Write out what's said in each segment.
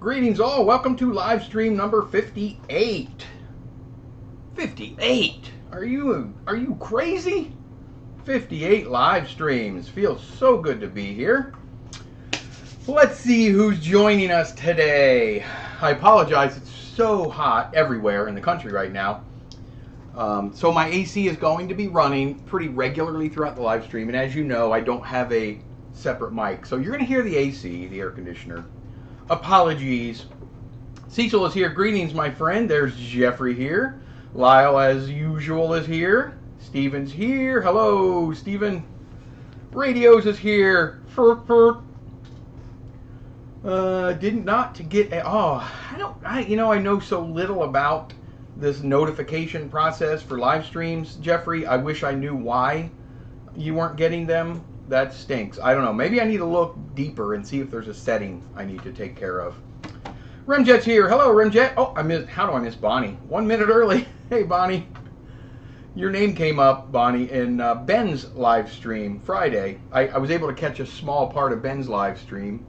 Greetings all. Welcome to live stream number 58. 58. Are you crazy? 58 live streams. Feels so good to be here. Let's see who's joining us today. I apologize. It's so hot everywhere in the country right now. So my AC is going to be running pretty regularly throughout the live stream. And as you know, I don't have a separate mic. So you're going to hear the AC, the air conditioner. Apologies. Cecil is here. Greetings, my friend. There's Jeffrey here. Lyle, as usual, is here. Steven's here. Hello, Steven. Radios is here. Did not to get. I know so little about this notification process for live streams, Jeffrey. I wish I knew why you weren't getting them. That stinks. I don't know. Maybe I need to look deeper and see if there's a setting I need to take care of. Remjet's here. Hello, Remjet. Oh, how do I miss Bonnie? 1 minute early. Hey, Bonnie. Your name came up, Bonnie, in Ben's live stream Friday. I was able to catch a small part of Ben's live stream.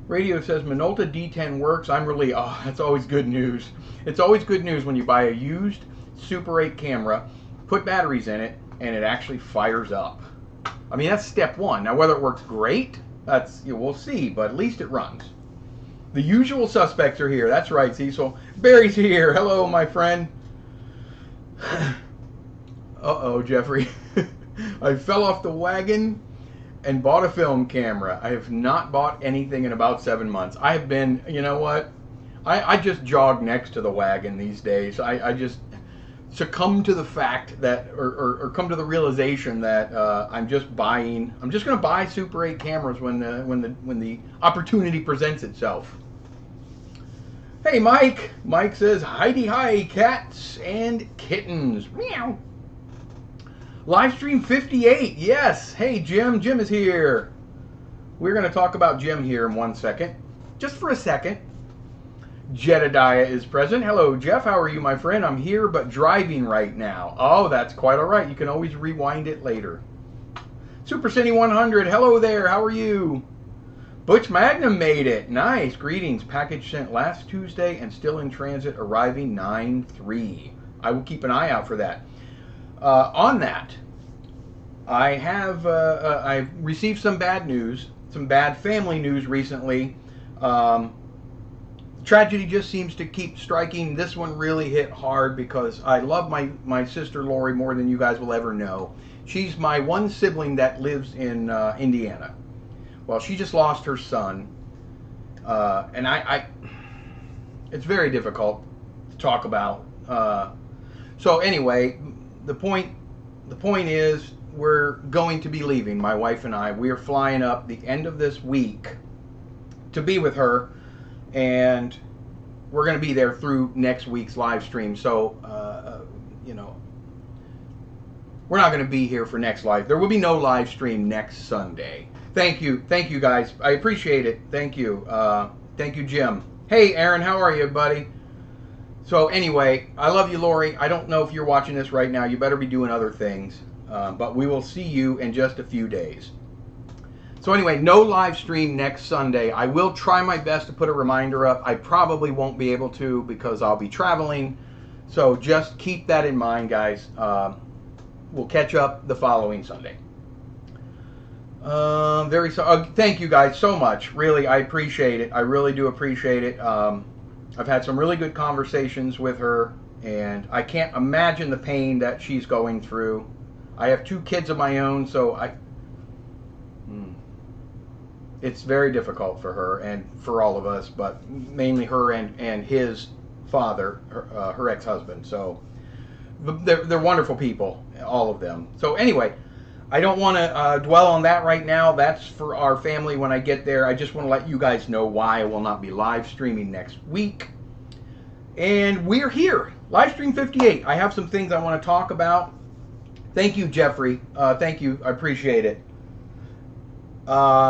Radio says Minolta D10 works. That's always good news. It's always good news when you buy a used Super 8 camera, put batteries in it, and it actually fires up. I mean, that's step one. Now, whether it works great, we'll see, but at least it runs. The usual suspects are here. That's right, Cecil. Barry's here. Hello, my friend. Uh-oh, Jeffrey. I fell off the wagon and bought a film camera. I have not bought anything in about 7 months. I have been, you know what? I just jog next to the wagon these days. I just succumb to the fact that, or come to the realization that I'm just going to buy Super 8 cameras when the opportunity presents itself. Hey, Mike. Mike says, Heidi hi, cats and kittens. Meow. Live stream 58. Yes. Hey, Jim. Jim is here. We're going to talk about Jim here in 1 second. Just for a second. Jedediah is present. Hello, Jeff. How are you, my friend? I'm here, but driving right now. Oh, that's quite all right. You can always rewind it later. Super Cine 100. Hello there. How are you? Butch Magnum made it. Nice. Greetings. Package sent last Tuesday and still in transit, arriving 9/3. I will keep an eye out for that. On that, I have I've received some bad news, some bad family news recently. Tragedy just seems to keep striking. This one really hit hard because I love my sister Lori more than you guys will ever know. She's my one sibling that lives in Indiana. Well, she just lost her son, and it's very difficult to talk about. So anyway, the point is we're going to be leaving. My wife and I. We are flying up the end of this week to be with her. And we're going to be there through next week's live stream. So, we're not going to be here for next live. There will be no live stream next Sunday. Thank you. Thank you, guys. I appreciate it. Thank you. Thank you, Jim. Hey, Aaron. How are you, buddy? So, anyway, I love you, Lori. I don't know if you're watching this right now. You better be doing other things. But we will see you in just a few days. So anyway, no live stream next Sunday. I will try my best to put a reminder up. I probably won't be able to because I'll be traveling. So just keep that in mind, guys. We'll catch up the following Sunday. Thank you guys so much. Really, I appreciate it. I really do appreciate it. I've had some really good conversations with her, and I can't imagine the pain that she's going through. I have 2 kids of my own, so it's very difficult for her and for all of us, but mainly her and his father, her ex-husband. So they're wonderful people, all of them. So anyway, I don't want to dwell on that right now. That's for our family when I get there. I just want to let you guys know why I will not be live streaming next week. And we're here, live stream 58. I have some things I want to talk about. Thank you, Jeffrey. Thank you. I appreciate it.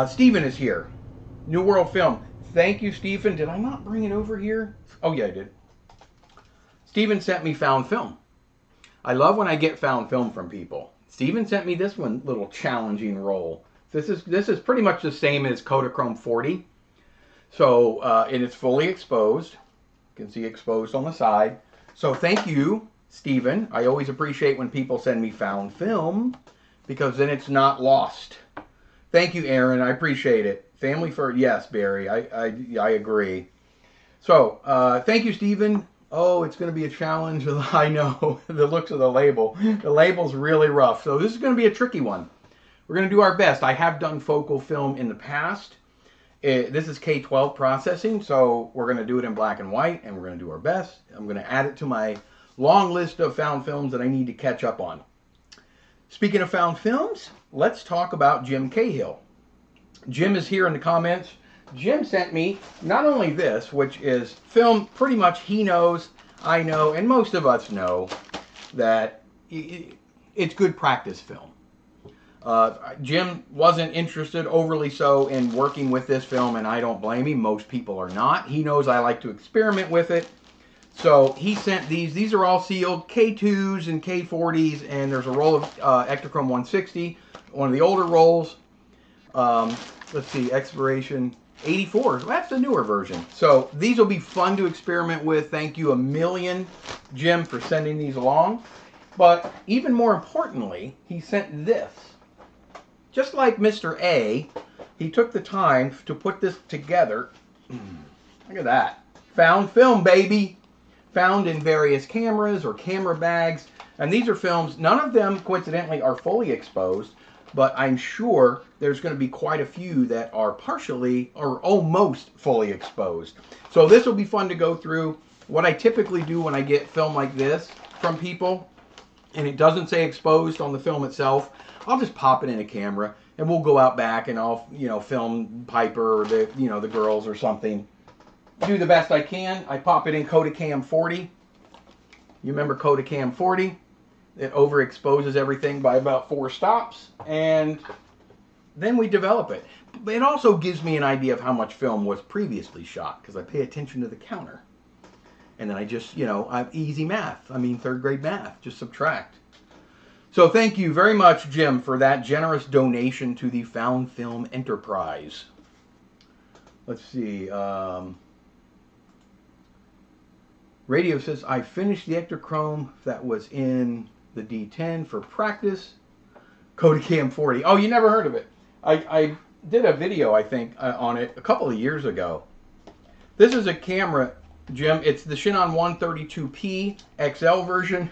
Stephen is here. New World Film. Thank you, Stephen. Did I not bring it over here? Oh, yeah, I did. Stephen sent me found film. I love when I get found film from people. Stephen sent me this one little challenging role. This is pretty much the same as Kodachrome 40. So, and it's fully exposed. You can see exposed on the side. So thank you, Stephen. I always appreciate when people send me found film because then it's not lost. Thank you, Aaron. I appreciate it. Family first. Yes, Barry. I agree. So, thank you, Stephen. Oh, it's going to be a challenge. I know. The looks of the label. The label's really rough. So this is going to be a tricky one. We're going to do our best. I have done focal film in the past. This is K12 processing, so we're going to do it in black and white, and we're going to do our best. I'm going to add it to my long list of found films that I need to catch up on. Speaking of found films, let's talk about Jim Cahill. Jim is here in the comments. Jim sent me not only this, which is film pretty much he knows, I know, and most of us know that it's good practice film. Jim wasn't interested overly so in working with this film, and I don't blame him. Most people are not. He knows I like to experiment with it. So he sent these. These are all sealed K2s and K40s, and there's a roll of Ektachrome 160, one of the older rolls. Let's see, expiration 84. That's the newer version. So these will be fun to experiment with. Thank you a million, Jim, for sending these along. But even more importantly, he sent this. Just like Mr. A, he took the time to put this together. Look at that. Found film, baby. Found in various cameras or camera bags. And these are films, none of them, coincidentally, are fully exposed. But I'm sure there's going to be quite a few that are partially or almost fully exposed. So this will be fun to go through. What I typically do when I get film like this from people, and it doesn't say exposed on the film itself, I'll just pop it in a camera and we'll go out back and I'll, film Piper or the girls or something. Do the best I can. I pop it in Kodacam 40. You remember Kodacam 40? It overexposes everything by about 4 stops, and then we develop it. But it also gives me an idea of how much film was previously shot because I pay attention to the counter. And then I just, I'm easy math. I mean, 3rd grade math. Just subtract. So thank you very much, Jim, for that generous donation to the Found Film Enterprise. Let's see. Radio says, I finished the Ektachrome that was in the D10 for practice. Kodacam 40. Oh, you never heard of it. I did a video, I think, on it a couple of years ago. This is a camera, Jim. It's the Shinnon 132p XL version.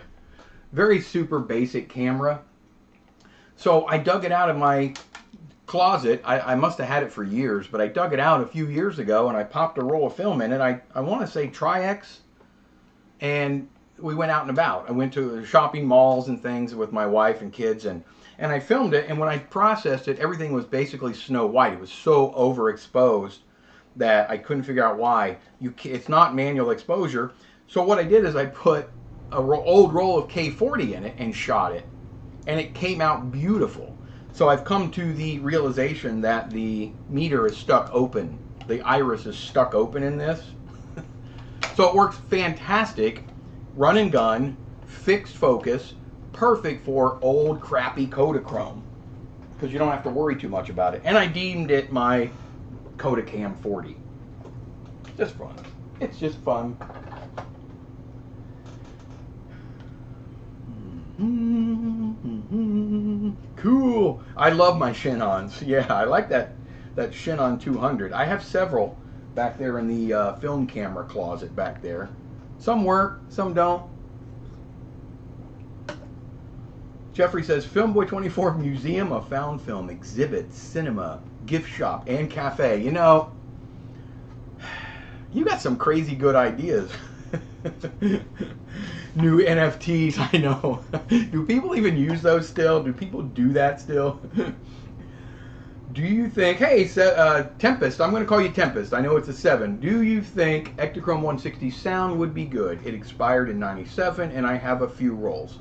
Very super basic camera. So I dug it out of my closet. I must have had it for years, but I dug it out a few years ago and I popped a roll of film in it. I want to say Tri-X, and we went out and about. I went to shopping malls and things with my wife and kids, and I filmed it, and when I processed it, everything was basically snow white. It was so overexposed that I couldn't figure out why. It's not manual exposure. So what I did is I put an old roll of K40 in it and shot it, and it came out beautiful. So I've come to the realization that the meter is stuck open. The iris is stuck open in this. So it works fantastic. Run and gun, fixed focus, perfect for old crappy Kodachrome because you don't have to worry too much about it. And I deemed it my Kodacam 40. Just fun. It's just fun. Cool. I love my Shinnons. Yeah, I like that Shinnon 200. I have several back there in the film camera closet back there. Some work, some don't. Jeffrey says, Filmboy24 Museum of Found Film, exhibit, cinema, gift shop, and cafe. You got some crazy good ideas. New NFTs, I know. Do people even use those still? Do people do that still? Do you think, hey, Tempest, I'm going to call you Tempest. I know it's a 7. Do you think Ektachrome 160 sound would be good? It expired in 97 and I have a few rolls.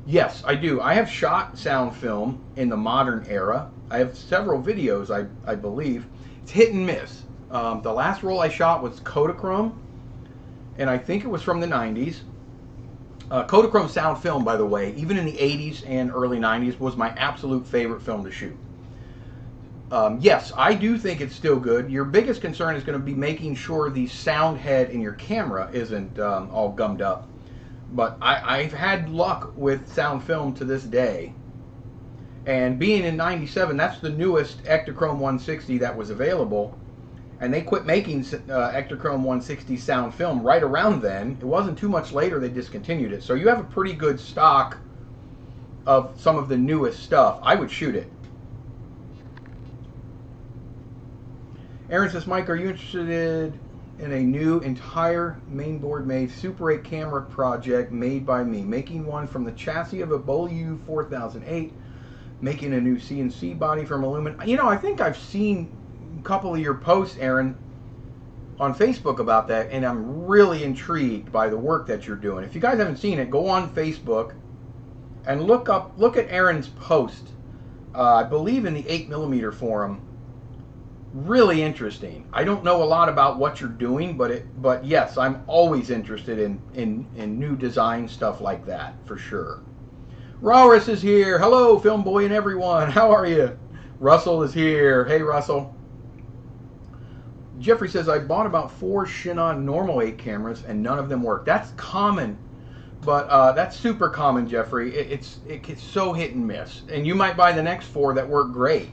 Yes, I do. I have shot sound film in the modern era. I have several videos, I believe. It's hit and miss. The last roll I shot was Kodachrome, and I think it was from the 90s. Kodachrome sound film, by the way, even in the 80s and early 90s, was my absolute favorite film to shoot. Yes, I do think it's still good. Your biggest concern is going to be making sure the sound head in your camera isn't all gummed up. But I've had luck with sound film to this day. And being in 97, that's the newest Ektachrome 160 that was available. And they quit making Ektachrome 160 sound film right around then. It wasn't too much later they discontinued it. So you have a pretty good stock of some of the newest stuff. I would shoot it. Aaron says, Mike, are you interested in a new entire mainboard made Super 8 camera project made by me? Making one from the chassis of a Beaulieu 4008, making a new CNC body from aluminum. You know, I think I've seen a couple of your posts, Aaron, on Facebook about that, and I'm really intrigued by the work that you're doing. If you guys haven't seen it, go on Facebook and look at Aaron's post. I believe in the 8mm forum. Really interesting. I don't know a lot about what you're doing, but yes, I'm always interested in new design stuff like that, for sure. Rawrus is here. Hello, Film Boy and everyone. How are you? Russell is here. Hey, Russell. Jeffrey says, I bought about 4 Chinon normal 8 cameras and none of them work. That's common, but that's super common, Jeffrey. It's so hit and miss. And you might buy the next 4 that work great.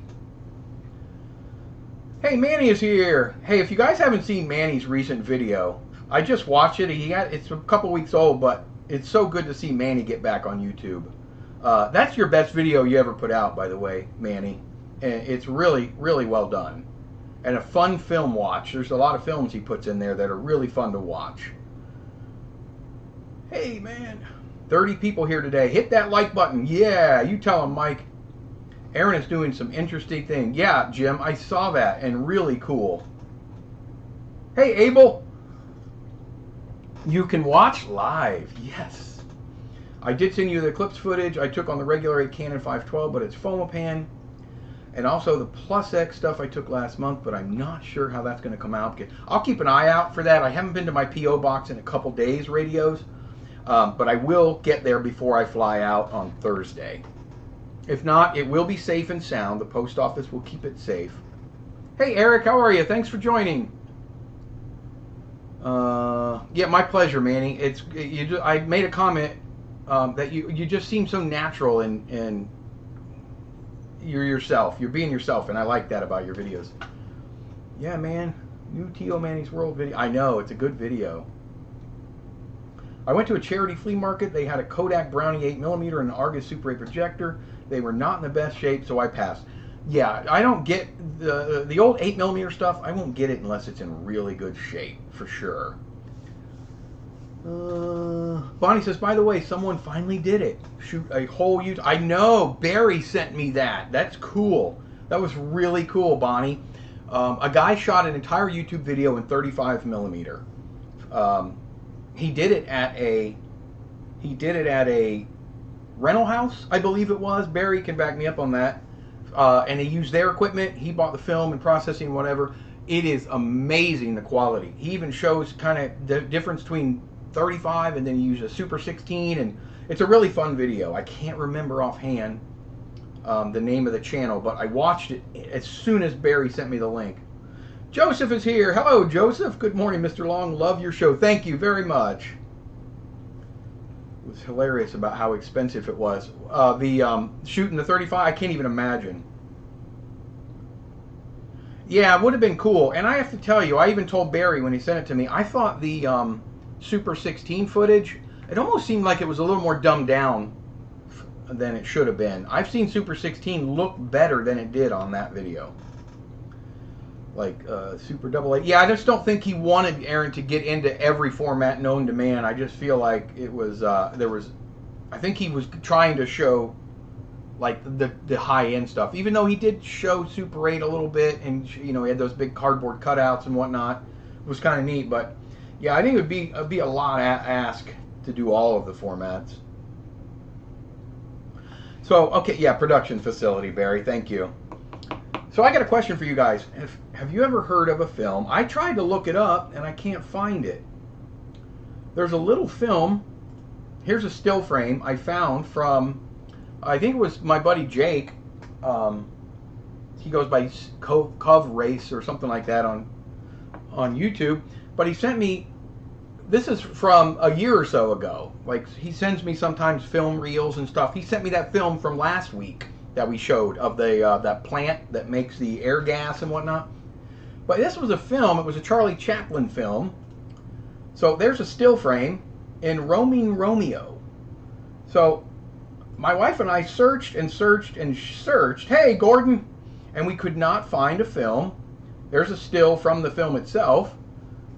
Hey, Manny is here. Hey, if you guys haven't seen Manny's recent video, I just watched it. It's a couple weeks old, but it's so good to see Manny get back on YouTube. That's your best video you ever put out, by the way, Manny. And it's really, really well done. And a fun film watch. There's a lot of films he puts in there that are really fun to watch. Hey, man. 30 people here today. Hit that like button. Yeah, you tell him, Mike. Aaron is doing some interesting things. Yeah, Jim, I saw that, and really cool. Hey, Abel. You can watch live. Yes. I did send you the Eclipse footage I took on the regular 8 Canon 512, but it's Fomapan. And also the Plus X stuff I took last month, but I'm not sure how that's going to come out. I'll keep an eye out for that. I haven't been to my P.O. box in a couple days, radios. But I will get there before I fly out on Thursday. If not, it will be safe and sound. The post office will keep it safe. Hey, Eric, how are you? Thanks for joining. Yeah, my pleasure, Manny. I made a comment that you just seem so natural and you're yourself. You're being yourself, and I like that about your videos. Yeah, man. New T.O. Manny's World video. I know, it's a good video. I went to a charity flea market. They had a Kodak Brownie 8mm and an Argus Super 8 projector. They were not in the best shape, so I passed. Yeah, I don't get the old 8mm stuff. I won't get it unless it's in really good shape, for sure. Bonnie says, by the way, someone finally did it. Shoot a whole YouTube. I know, Barry sent me that. That's cool. That was really cool, Bonnie. A guy shot an entire YouTube video in 35mm. He did it at a rental house, I believe it was. Barry can back me up on that. And he used their equipment. He bought the film and processing, whatever. It is amazing, the quality. He even shows kind of the difference between 35 and then he used a Super 16, and it's a really fun video. I can't remember offhand the name of the channel, but I watched it as soon as Barry sent me the link. Joseph is here. Hello, Joseph. Good morning, Mr. Long. Love your show. Thank you very much. It was hilarious about how expensive it was. Shooting the 35, I can't even imagine. Yeah, it would have been cool. And I have to tell you, I even told Barry when he sent it to me, I thought the Super 16 footage, it almost seemed like it was a little more dumbed down than it should have been. I've seen Super 16 look better than it did on that video. Like Super AA. Yeah, I just don't think he wanted Aaron to get into every format known to man. I just feel like it was, I think he was trying to show like the high-end stuff. Even though he did show Super 8 a little bit, and you know, he had those big cardboard cutouts and whatnot. It was kind of neat, but yeah, I think it would be a lot ask to do all of the formats. So, okay, yeah, production facility, Barry, thank you. So I got a question for you guys. Have you ever heard of a film? I tried to look it up and I can't find it. There's a little film. Here's a still frame I found from, I think it was my buddy Jake. he goes by Cove Race or something like that on YouTube. But he sent me, this is from a year or so ago. Like, he sends me sometimes film reels and stuff. He sent me that film from last week that we showed of the that plant that makes the air gas and whatnot. But this was a film. It was a Charlie Chaplain film. So there's a still frame in Roaming Romeo. So my wife and I searched and searched and searched. Hey, Gordon! And we could not find a film. There's a still from the film itself.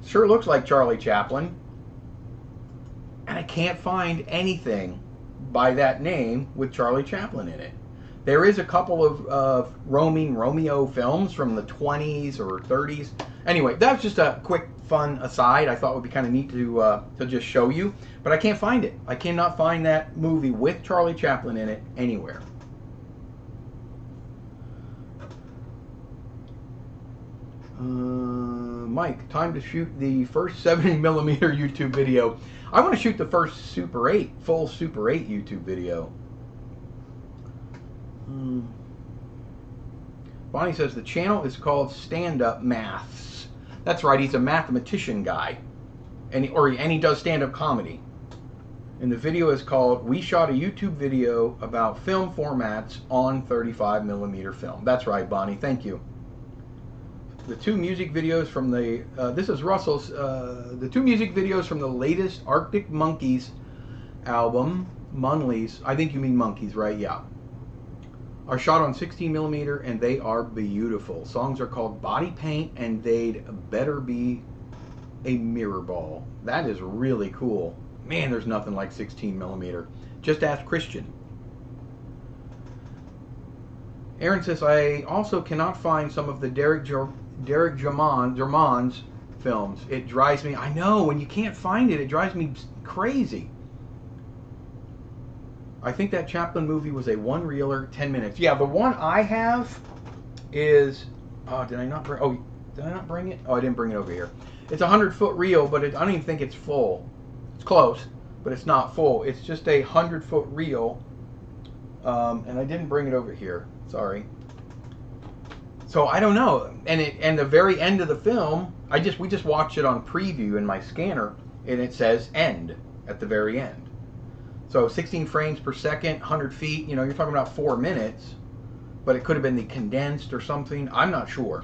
Sure looks like Charlie Chaplin. And I can't find anything by that name with Charlie Chaplin in it. There is a couple of Roaming Romeo films from the 20s or 30s. Anyway, that's just a quick, fun aside. I thought would be kind of neat to just show you. But I can't find it. I cannot find that movie with Charlie Chaplin in it anywhere. Mike, time to shoot the first 70mm YouTube video. I want to shoot the first Super 8, full Super 8 YouTube video. Bonnie says the channel is called Stand Up Maths. That's right, he's a mathematician guy. And he does stand-up comedy. And the video is called We Shot a YouTube Video About Film Formats on 35mm Film. That's right, Bonnie, thank you. The two music videos from the, this is Russell's, the two music videos from the latest Arctic Monkeys album, Munley's, I think you mean Monkeys, right? Yeah. Are shot on 16mm and they are beautiful. Songs are called Body Paint and They'd Better Be a Mirror Ball. That is really cool. Man, there's nothing like 16mm. Just ask Christian. Aaron says, I also cannot find some of the Derek Germans films. It drives me, I know, when you can't find it, it drives me crazy. I think that Chaplin movie was a one-reeler, 10 minutes. Yeah, the one I have is, did I not bring it? Oh, I didn't bring it over here. It's a 100-foot reel, but I don't even think it's full. It's close, but it's not full. It's just a 100-foot reel, and I didn't bring it over here. Sorry. So I don't know. And the very end of the film, we just watched it on preview in my scanner, and it says end at the very end. So 16 frames per second, 100 feet, you're talking about 4 minutes, but it could have been the condensed or something. I'm not sure.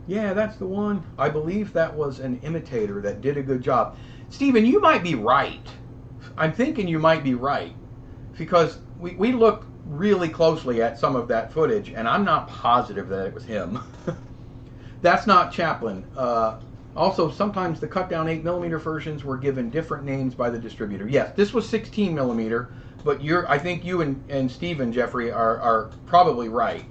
Yeah, that's the one. I believe that was an imitator that did a good job. Stephen, you might be right. I'm thinking you might be right, because we looked really closely at some of that footage, and I'm not positive that it was him. That's not Chaplin. Also, sometimes the cut-down 8mm versions were given different names by the distributor. Yes, this was 16mm, but I think you and Stephen, Jeffrey, are probably right.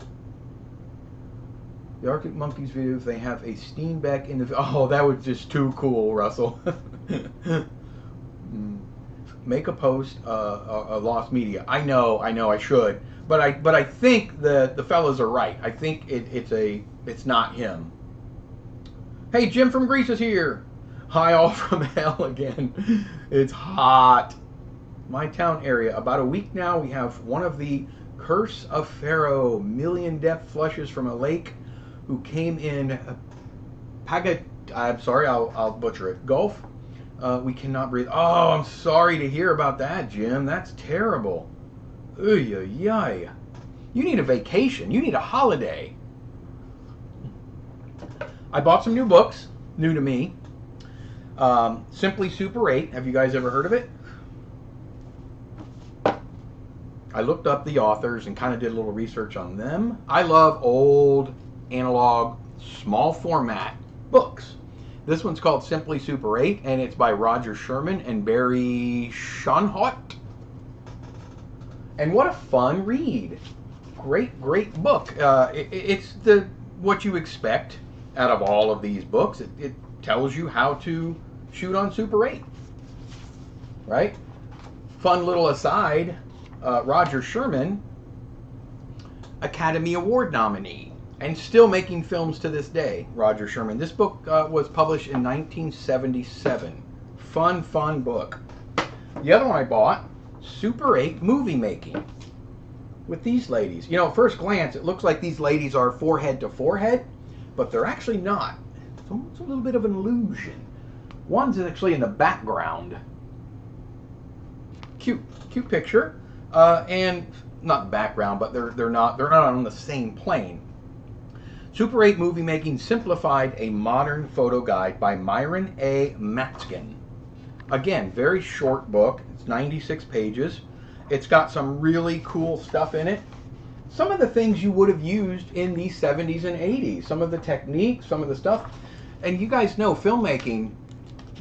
The Arctic Monkeys videos, they have a Steenbeck in the... Oh, that was just too cool, Russell. Make a post, a lost media. I know, I should. But I think the fellas are right. I think it's not him. Hey, Jim from Greece is here. Hi, all from hell again. It's hot. My town area. About a week now, we have one of the Curse of Pharaoh million-depth flushes from a lake who came in I'm sorry, I'll butcher it. Gulf. We cannot breathe. Oh, I'm sorry to hear about that, Jim. That's terrible. Oy. You need a vacation. You need a holiday. I bought some new books, new to me. Simply Super 8. Have you guys ever heard of it? I looked up the authors and kind of did a little research on them. I love old, analog, small format books. This one's called Simply Super 8, and it's by Roger Sherman and Barry Schonhott. And what a fun read. Great book. It's what you expect out of all of these books. It tells you how to shoot on Super 8. Right? Fun little aside, Roger Sherman, Academy Award nominee, and still making films to this day, Roger Sherman. This book was published in 1977. Fun book. The other one I bought, Super 8 Movie Making. with these ladies. You know, at first glance, it looks like these ladies are forehead to forehead, but they're actually not. It's a little bit of an illusion. One's actually in the background. Cute picture, and not background, but they're not on the same plane. Super 8 Movie Making Simplified: A Modern Photo Guide by Myron A. Matzkin. Again, very short book. It's 96 pages. It's got some really cool stuff in it. Some of the things you would have used in the 70s and 80s. Some of the techniques, some of the stuff. And you guys know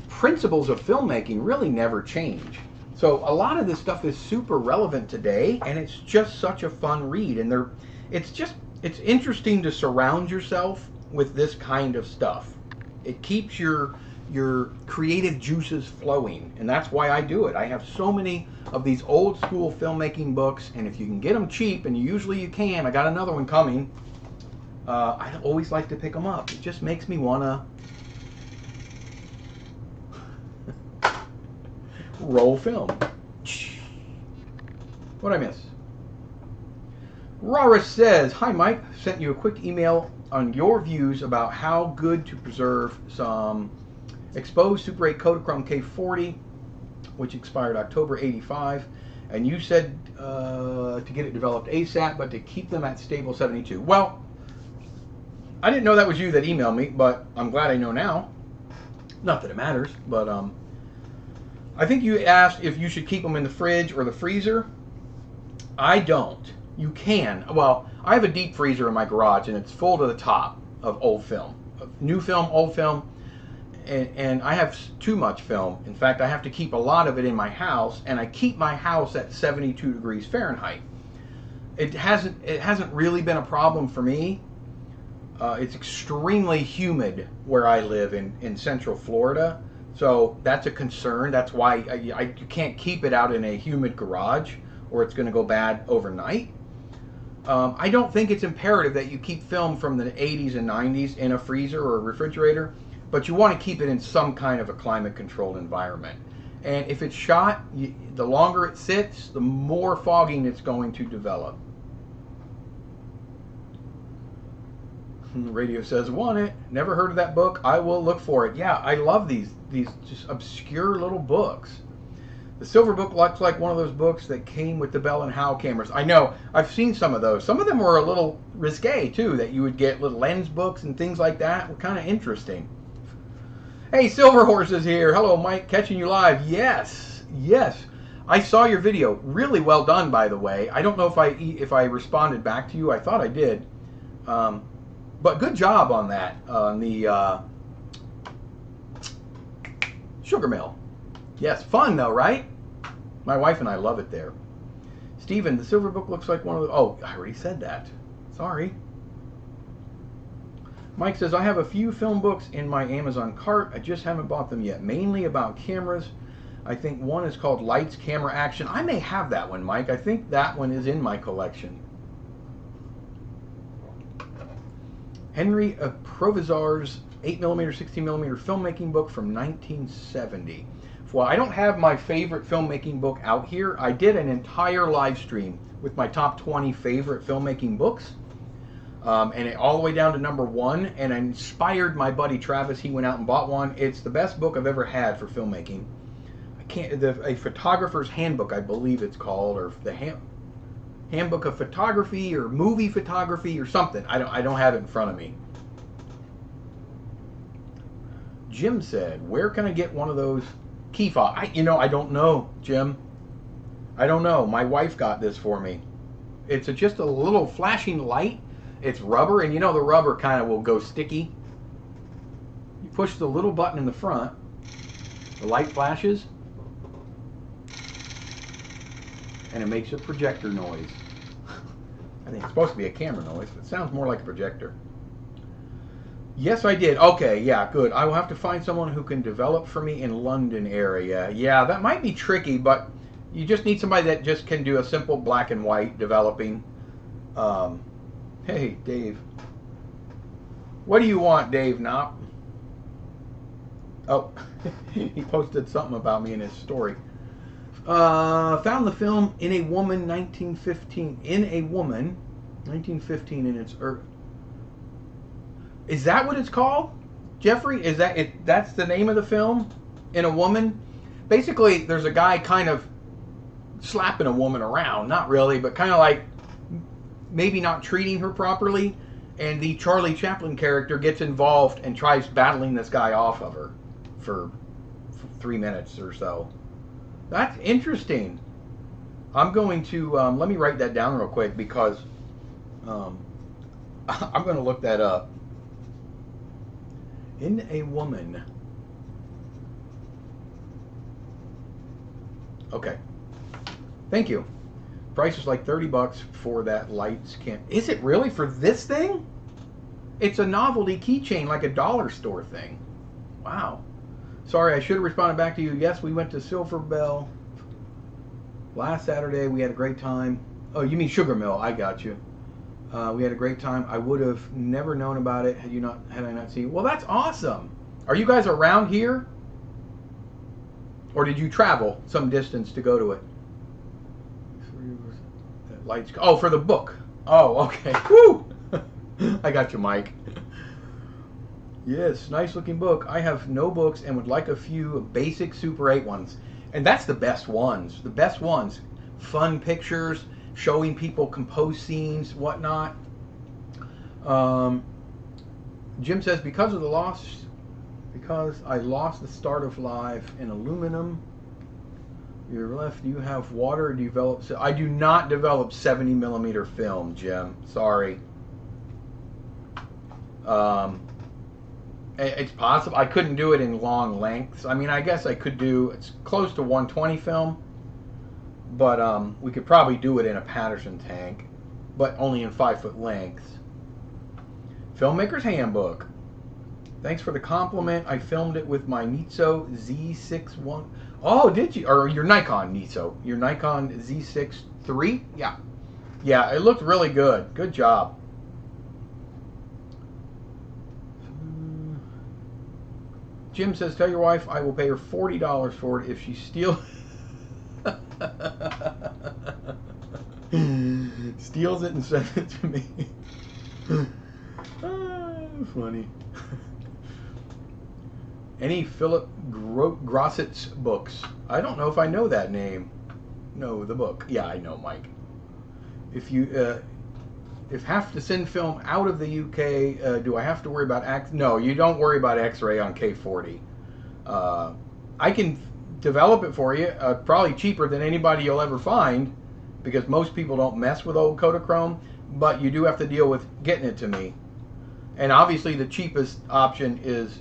principles of filmmaking really never change. So a lot of this stuff is super relevant today, and it's just such a fun read. And it's interesting to surround yourself with this kind of stuff. It keeps your creative juices flowing, and that's why I do it. I have so many of these old school filmmaking books, and if you can get them cheap, and usually you can, I got another one coming, I always like to pick them up. It just makes me want to roll film. What'd I miss? Rara says, "Hi Mike, sent you a quick email on your views about how good to preserve some exposed Super 8 Kodachrome K40, which expired October 85, and you said to get it developed ASAP, but to keep them at stable 72. Well, I didn't know that was you that emailed me, but I'm glad I know now. Not that it matters, but I think you asked if you should keep them in the fridge or the freezer. I don't. You can. Well, I have a deep freezer in my garage, and it's full to the top of old film. New film, old film, and I have too much film. In fact, I have to keep a lot of it in my house, and I keep my house at 72 degrees Fahrenheit. It hasn't really been a problem for me. It's extremely humid where I live in Central Florida, so that's a concern. That's why you can't keep it out in a humid garage, or it's going to go bad overnight. I don't think it's imperative that you keep film from the 80s and 90s in a freezer or a refrigerator, but you want to keep it in some kind of a climate-controlled environment. And if it's shot, the longer it sits, the more fogging it's going to develop. The radio says, want it. Never heard of that book. I will look for it. Yeah, I love these just obscure little books. The silver book looks like one of those books that came with the Bell and Howell cameras. I know, I've seen some of those. Some of them were a little risque too, that you would get little lens books and things like that. Were kind of interesting. Hey, Silver Horse is here. Hello, Mike, catching you live. Yes, yes. I saw your video. Really well done, by the way. I don't know if I responded back to you. I thought I did. But good job on that, on the sugar mill. Yes, fun though, right? My wife and I love it there. Steven, the silver book looks like one of the... Oh, I already said that. Sorry. Mike says, I have a few film books in my Amazon cart. I just haven't bought them yet. Mainly about cameras. I think one is called Lights, Camera, Action. I may have that one, Mike. I think that one is in my collection. Henry Provizar's 8mm, 16mm filmmaking book from 1970. Well, I don't have my favorite filmmaking book out here. I did an entire live stream with my top 20 favorite filmmaking books. And it all the way down to number 1. And I inspired my buddy Travis. He went out and bought one. It's the best book I've ever had for filmmaking. A photographer's handbook, I believe it's called, or the handbook of photography or movie photography or something. I don't have it in front of me. Jim said, where can I get one of those key fob? I don't know, Jim. I don't know. My wife got this for me. It's just a little flashing light. It's rubber, and you know the rubber kind of will go sticky. You push the little button in the front, the light flashes, and it makes a projector noise. I think it's supposed to be a camera noise, but it sounds more like a projector. Yes, I did. Okay, yeah, good. I will have to find someone who can develop for me in London area. Yeah, that might be tricky, but you just need somebody that just can do a simple black and white developing. Hey, Dave. What do you want, Dave Knopp? Oh, he posted something about me in his story. Found the film In a Woman, 1915. In a Woman, 1915 in its... Is that what it's called, Jeffrey? Is that it? That's the name of the film? In a Woman? Basically, there's a guy kind of slapping a woman around. Not really, but kind of like maybe not treating her properly. And the Charlie Chaplain character gets involved and tries battling this guy off of her for 3 minutes or so. That's interesting. I'm going to, let me write that down real quick because I'm going to look that up. In a Woman. Okay. Thank you. Price is like $30 for that lights cam. Is it really for this thing? It's a novelty keychain, like a dollar store thing. Wow. Sorry, I should have responded back to you. Yes, we went to Silver Bell last Saturday. We had a great time. Oh, you mean Sugar Mill? I got you. We had a great time. I would have never known about it had I not seen. Well, that's awesome. Are you guys around here, or did you travel some distance to go to it? Lights. Oh, for the book. Oh, okay. Woo! I got you, Mike. Yes, nice looking book. I have no books and would like a few basic Super 8 ones. And that's the best ones. The best ones. Fun pictures, showing people compose scenes, whatnot. Jim says, because I lost the start of live in aluminum, you're left, do you have water or do you develop? I do not develop 70 millimeter film, Jim. Sorry. It's possible. I couldn't do it in long lengths. I mean, I guess I could do, it's close to 120 film, but we could probably do it in a Patterson tank, but only in 5-foot lengths. Filmmaker's Handbook. Thanks for the compliment. I filmed it with my Nitso Z6-1. Oh, did you? Or your Nikon Nitso. Your Nikon Z6 III? Yeah. Yeah, it looked really good. Good job. Jim says, tell your wife I will pay her $40 for it if she steals steals it and sends it to me. Funny. Any Philip Grossett's books? I don't know if I know that name. No, the book. Yeah, I know, Mike. If you if have to send film out of the UK, do I have to worry about No, you don't worry about X-ray on K40. I can develop it for you, probably cheaper than anybody you'll ever find, because most people don't mess with old Kodachrome, but you do have to deal with getting it to me. And obviously the cheapest option is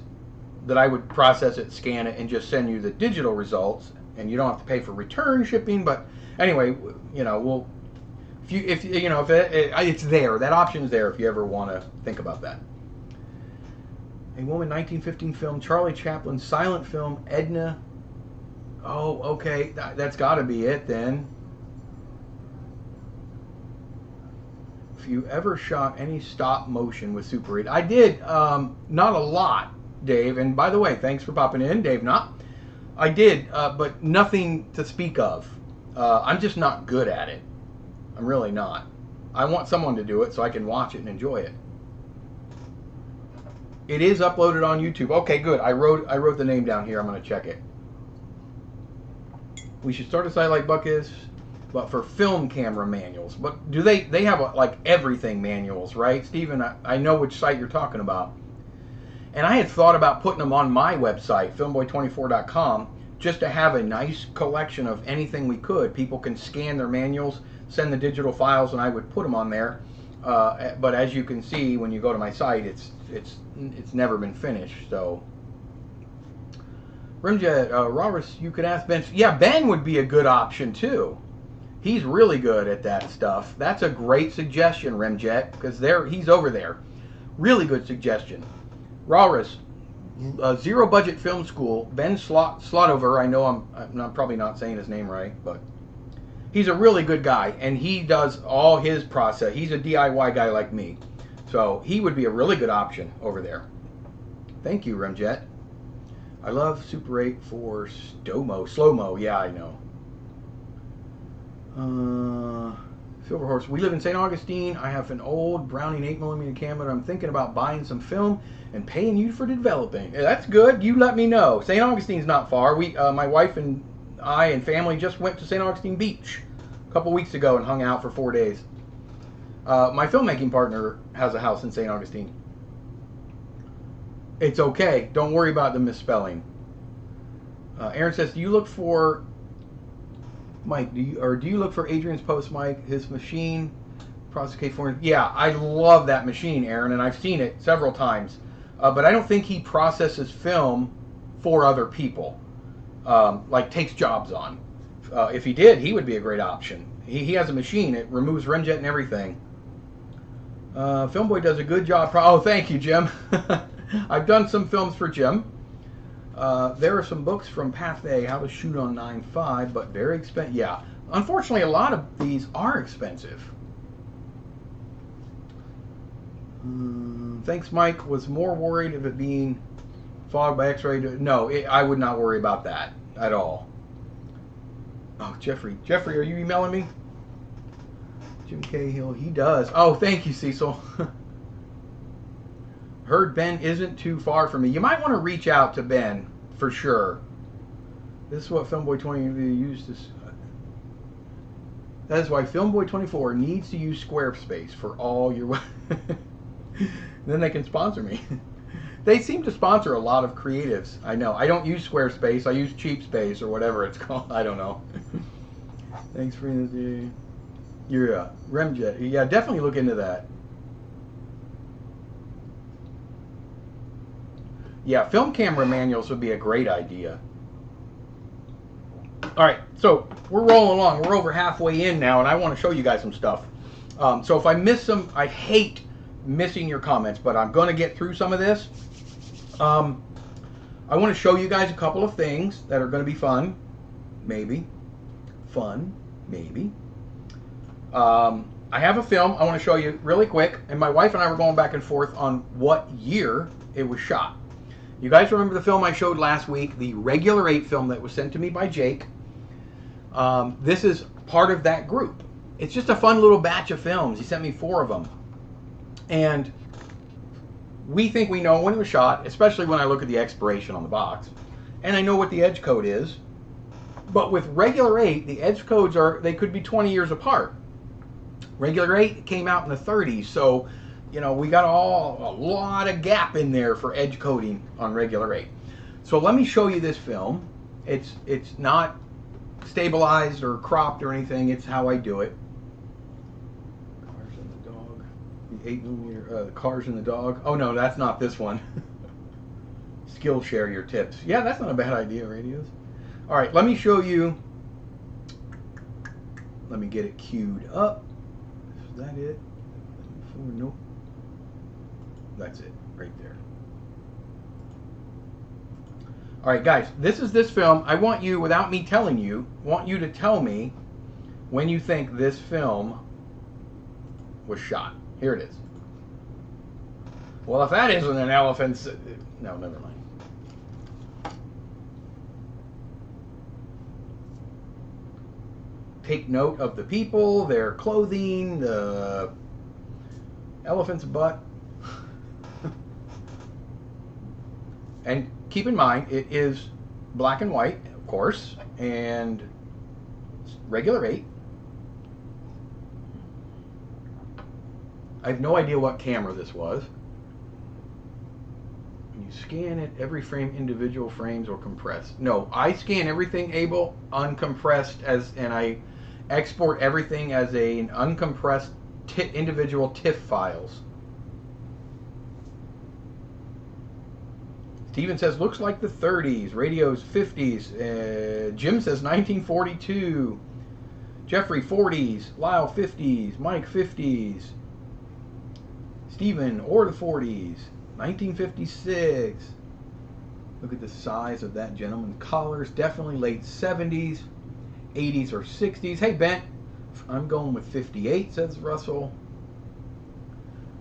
that I would process it, scan it, and just send you the digital results, and you don't have to pay for return shipping. But anyway, you know, if it's there, that option's there if you ever want to think about that. A Woman, 1915 film, Charlie Chaplin, silent film, Edna. Oh, okay, that's got to be it then. If you ever shot any stop motion with Super 8, I did. Not a lot, Dave. And by the way, thanks for popping in, Dave. Not, I did, but nothing to speak of. I'm just not good at it. I'm really not. I want someone to do it so I can watch it and enjoy it. It is uploaded on YouTube. Okay, good. I wrote the name down here. I'm going to check it. We should start a site like Buck is, but for film camera manuals. But do they have like everything manuals, right, Stephen? I know which site you're talking about. And I had thought about putting them on my website, Filmboy24.com, just to have a nice collection of anything we could. People can scan their manuals, send the digital files, and I would put them on there. But as you can see, when you go to my site, it's never been finished. So, Rimjet, Rawris, you could ask Ben. Yeah, Ben would be a good option too. He's really good at that stuff. That's a great suggestion, Rimjet, because he's over there. Really good suggestion. Rawris, Zero Budget Film School, Ben Slotover. I know I'm probably not saying his name right, but he's a really good guy, and he does all his process. He's a DIY guy like me, so he would be a really good option over there. Thank you, Remjet. I love Super 8 for slow-mo. Yeah, I know. Silver Horse. We live in St. Augustine. I have an old Browning 8mm camera. I'm thinking about buying some film and paying you for developing. That's good. You let me know. St. Augustine's not far. My wife and I and family just went to St. Augustine Beach a couple weeks ago and hung out for 4 days. My filmmaking partner has a house in St. Augustine. It's okay. Don't worry about the misspelling. Aaron says, do you look for Mike? Do you look for Adrian's post, Mike? His machine, process K4. Yeah, I love that machine, Aaron, and I've seen it several times. But I don't think he processes film for other people, like takes jobs on. If he did, he would be a great option. He has a machine. It removes remjet and everything. Filmboy does a good job. Oh, thank you, Jim. I've done some films for Jim. There are some books from Pathé, How to Shoot on 9.5, but very expensive. Yeah, unfortunately, a lot of these are expensive. Thanks, Mike. Was more worried of it being fogged by X-ray. No, I would not worry about that at all. Oh, Jeffrey. Jeffrey, are you emailing me? Jim Cahill, he does. Oh, thank you, Cecil. Heard Ben isn't too far from me. You might want to reach out to Ben for sure. This is what Filmboy24 used to. That is why Filmboy24 needs to use Squarespace for all your. Then they can sponsor me. They seem to sponsor a lot of creatives. I know. I don't use Squarespace. I use Cheapspace or whatever it's called. I don't know. Thanks for the. Your Remjet. Yeah, definitely look into that. Yeah, film camera manuals would be a great idea. All right, so we're rolling along. We're over halfway in now, and I want to show you guys some stuff. So if I miss some, I hate missing your comments, but I'm going to get through some of this. I want to show you guys a couple of things that are going to be fun. Maybe. Fun. Maybe. I have a film I want to show you really quick, and my wife and I were going back and forth on what year it was shot. You guys remember the film I showed last week, the Regular 8 film that was sent to me by Jake. This is part of that group. It's just a fun little batch of films. He sent me 4 of them. And we think we know when it was shot, especially when I look at the expiration on the box. And I know what the edge code is. But with Regular 8, the edge codes they could be 20 years apart. Regular 8 came out in the 30s, so you know, we got a lot of gap in there for edge coding on Regular 8. So let me show you this film. It's not stabilized or cropped or anything. It's how I do it. Cars and the dog. The 8mm, Cars and the dog. Oh no, that's not this one. Skillshare your tips. Yeah, that's not a bad idea, radios. All right, let me show you. Let me get it queued up. Is that it? Nope. That's it, right there. All right, guys, this is this film. I want you, without me telling you, want you to tell me when you think this film was shot. Here it is. Well, if that isn't an elephant's... No, never mind. Take note of the people, their clothing, the elephant's butt. And keep in mind, it is black and white, of course, and Regular 8. I have no idea what camera this was. When you scan it, every frame, individual frames, or compressed. No, I scan everything able, uncompressed, and I export everything as an uncompressed individual TIFF files. Steven says, looks like the 30s. Radios, 50s. Jim says 1942. Jeffrey, 40s. Lyle, 50s. Mike, 50s. Steven, or the 40s. 1956. Look at the size of that gentleman. Collars, definitely late 70s. 80s or 60s. Hey, Ben, I'm going with 58, says Russell.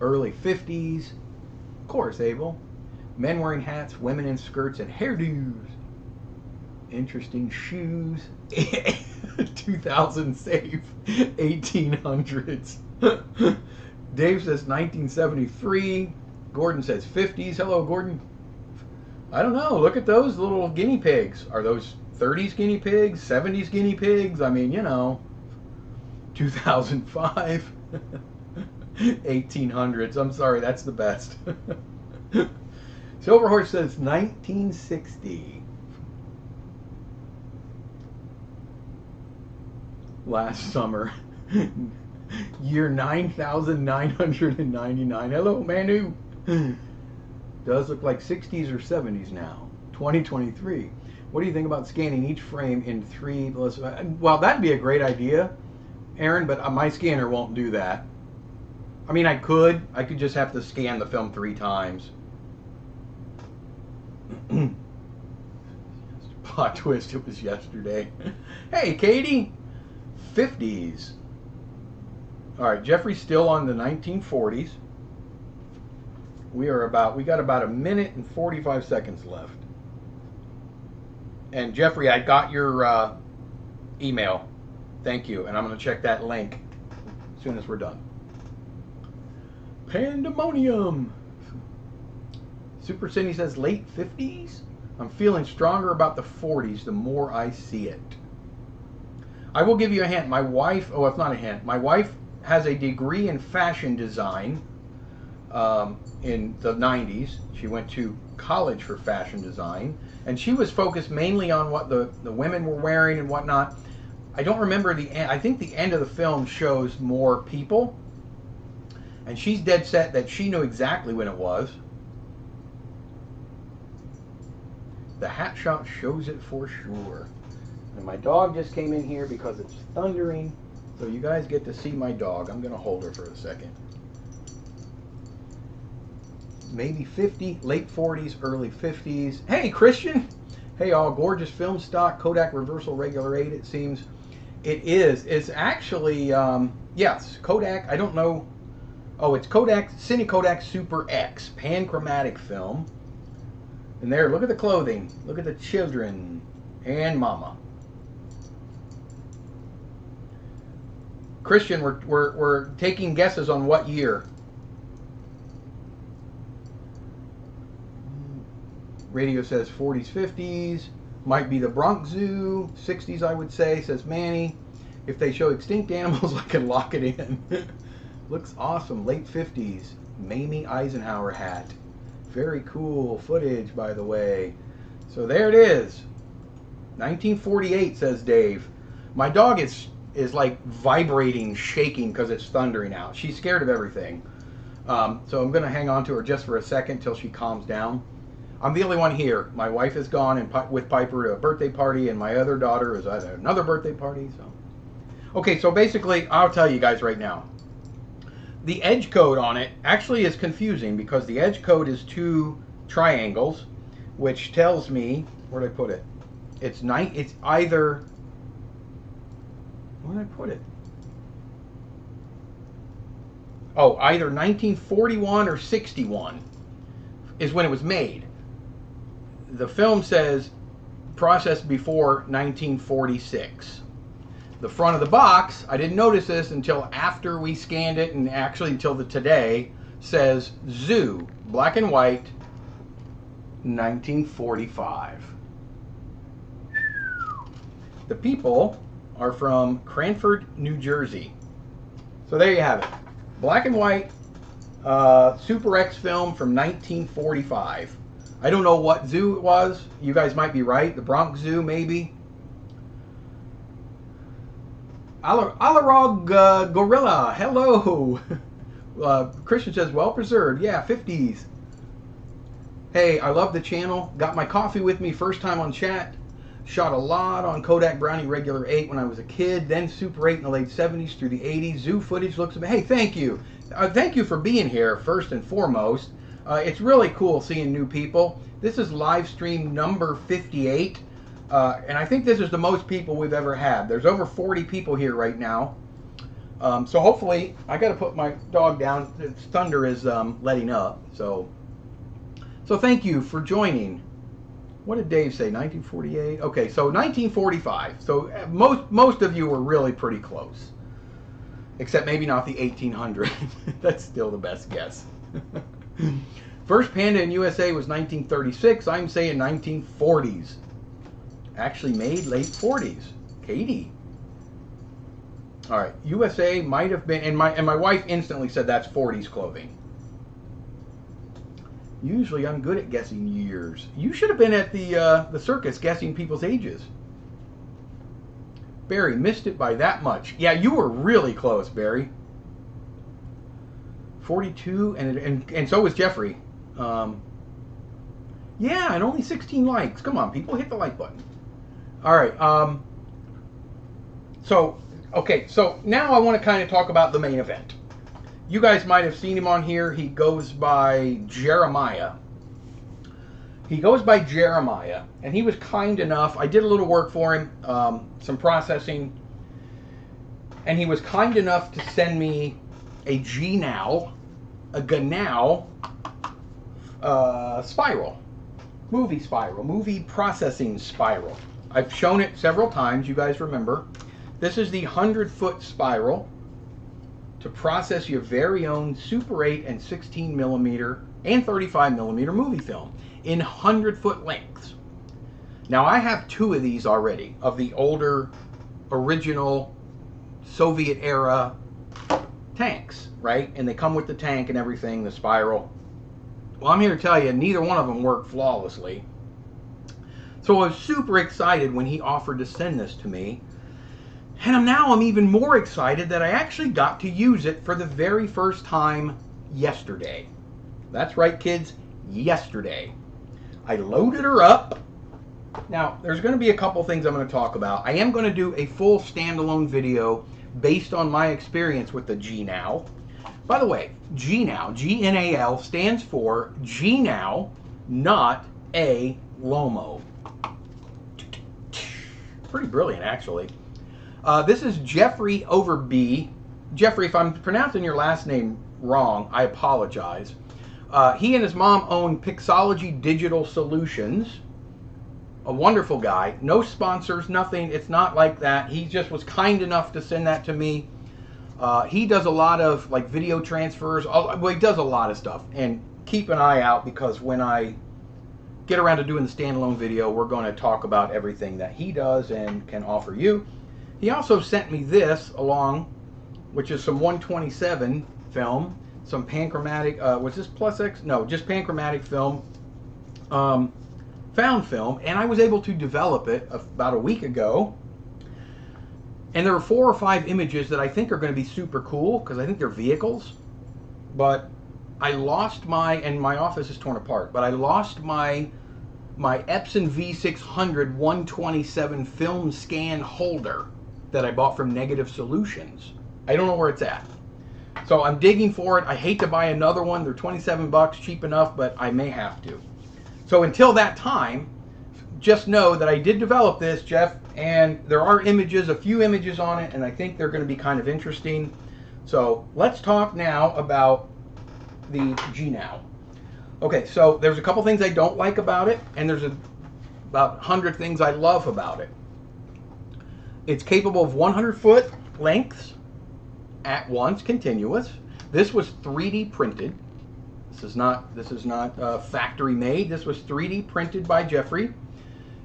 Early 50s. Of course, Abel. Men wearing hats, women in skirts, and hairdos. Interesting shoes. 2000 safe. 1800s. Dave says 1973. Gordon says 50s. Hello, Gordon. I don't know. Look at those little guinea pigs. Are those 30s guinea pigs? 70s guinea pigs? I mean, you know. 2005. 1800s. I'm sorry, that's the best. Silverhorse says 1960. Last summer. Year 9999. Hello, Manu. Does look like 60s or 70s now. 2023. What do you think about scanning each frame in 3 plus? Well, that'd be a great idea, Aaron, but my scanner won't do that. I mean, I could just have to scan the film 3 times. Plot twist, it was yesterday. Hey, Katie. 50s. All right, Jeffrey's still on the 1940s. We got about a minute and 45 seconds left. And Jeffrey, I got your email. Thank you. And I'm going to check that link as soon as we're done. Pandemonium. Super Cindy says late 50s. I'm feeling stronger about the 40s the more I see it. I will give you a hint. My wife, oh, it's not a hint. My wife has a degree in fashion design in the 90s. She went to college for fashion design, and she was focused mainly on what the women were wearing and whatnot. I don't remember the end. I think the end of the film shows more people, and she's dead set that she knew exactly when it was. The hat shop shows it for sure. And my dog just came in here because it's thundering. So you guys get to see my dog. I'm going to hold her for a second. Maybe 50, late 40s, early 50s. Hey, Christian. Hey, all. Gorgeous film stock. Kodak Reversal Regular 8, it seems. It is. It's actually, yes, Kodak. I don't know. Oh, it's Kodak, Cine Kodak Super X. Panchromatic film. And there, look at the clothing. Look at the children and mama. Christian, we're taking guesses on what year. Radio says 40s, 50s. Might be the Bronx Zoo. 60s, I would say, says Manny. If they show extinct animals, I can lock it in. Looks awesome. Late 50s. Mamie Eisenhower hat. Very cool footage, by the way. So there it is. 1948, says Dave. My dog is like vibrating, shaking because it's thundering out. She's scared of everything. So I'm going to hang on to her just for a second till she calms down. I'm the only one here. My wife is gone and with Piper to a birthday party, and my other daughter is at another birthday party. So, okay, so basically, I'll tell you guys right now. The edge code on it actually is confusing because the edge code is 2 triangles, which tells me, where did I put it? It's either, where did I put it? Oh, either 1941 or 61 is when it was made. The film says processed before 1946. The front of the box, I didn't notice this until after we scanned it, and actually until today, says Zoo, black and white, 1945. The people are from Cranford, New Jersey. So there you have it. Black and white Super X film from 1945. I don't know what zoo it was. You guys might be right. The Bronx Zoo, maybe. Alarog Gorilla, hello. Christian says, well preserved. Yeah, 50s. Hey, I love the channel. Got my coffee with me first time on chat. Shot a lot on Kodak Brownie Regular 8 when I was a kid. Then Super 8 in the late 70s through the 80s. Zoo footage looks amazing. Hey, thank you. Thank you for being here, first and foremost. It's really cool seeing new people. This is live stream number 58. And I think this is the most people we've ever had. There's over 40 people here right now. So hopefully, I got to put my dog down. Its thunder is letting up. So thank you for joining. What did Dave say? 1948? Okay, so 1945. So most of you were really pretty close. Except maybe not the 1800. That's still the best guess. First Panda in USA was 1936. I'm saying 1940s. Actually made late 40s. Katie. All right, USA might have been, and my wife instantly said that's 40s clothing. Usually I'm good at guessing years. You should have been at the circus guessing people's ages. Barry, missed it by that much. Yeah, you were really close, Barry. 42, and so was Jeffrey. Yeah, and only 16 likes. Come on, people, hit the like button. All right. So now I want to kind of talk about the main event. You guys might have seen him on here. He goes by Jeremiah. And he was kind enough. I did a little work for him, some processing, and he was kind enough to send me a GNOW, a GNOW spiral, movie processing spiral. I've shown it several times. You guys remember. This is the 100-foot spiral to process your very own Super 8 and 16 millimeter and 35 millimeter movie film in 100-foot lengths. Now I have 2 of these already, of the older, original Soviet era tanks, right? And they come with the tank and everything, the spiral. Well, I'm here to tell you, neither one of them worked flawlessly. So I was super excited when he offered to send this to me. And now I'm even more excited that I actually got to use it for the very first time yesterday. That's right, kids, yesterday. I loaded her up. Now, there's going to be a couple things I'm going to talk about. I am going to do a full standalone video based on my experience with the GNOW. By the way, GNOW, G-N-A-L, stands for GNOW, not a LOMO. Pretty brilliant, actually. This is Jeffrey over B. Jeffrey, if I'm pronouncing your last name wrong, I apologize. He and his mom own Pixology Digital Solutions. A wonderful guy. No sponsors, nothing. It's not like that. He just was kind enough to send that to me. He does a lot of like video transfers. Well, he does a lot of stuff. And keep an eye out, because when I get around to doing the standalone video, we're going to talk about everything that he does and can offer you. He also sent me this along, which is some 127 film, some panchromatic, was this plus X? No, just panchromatic film, found film, and I was able to develop it about a week ago. And there are 4 or 5 images that I think are going to be super cool, because I think they're vehicles. But I lost and my office is torn apart, but I lost my Epson V600 127 film scan holder that I bought from Negative Solutions. I don't know where it's at. So I'm digging for it. I hate to buy another one. They're 27 bucks, cheap enough, but I may have to. So until that time, just know that I did develop this, Jeff, and there are images, a few images on it, and I think they're going to be kind of interesting. So let's talk now about the GNOW. Okay, so there's a couple things I don't like about it, and there's about 100 things I love about it. It's capable of 100-foot lengths at once, continuous. This was 3D printed. This is not factory made. This was 3D printed by Jeffrey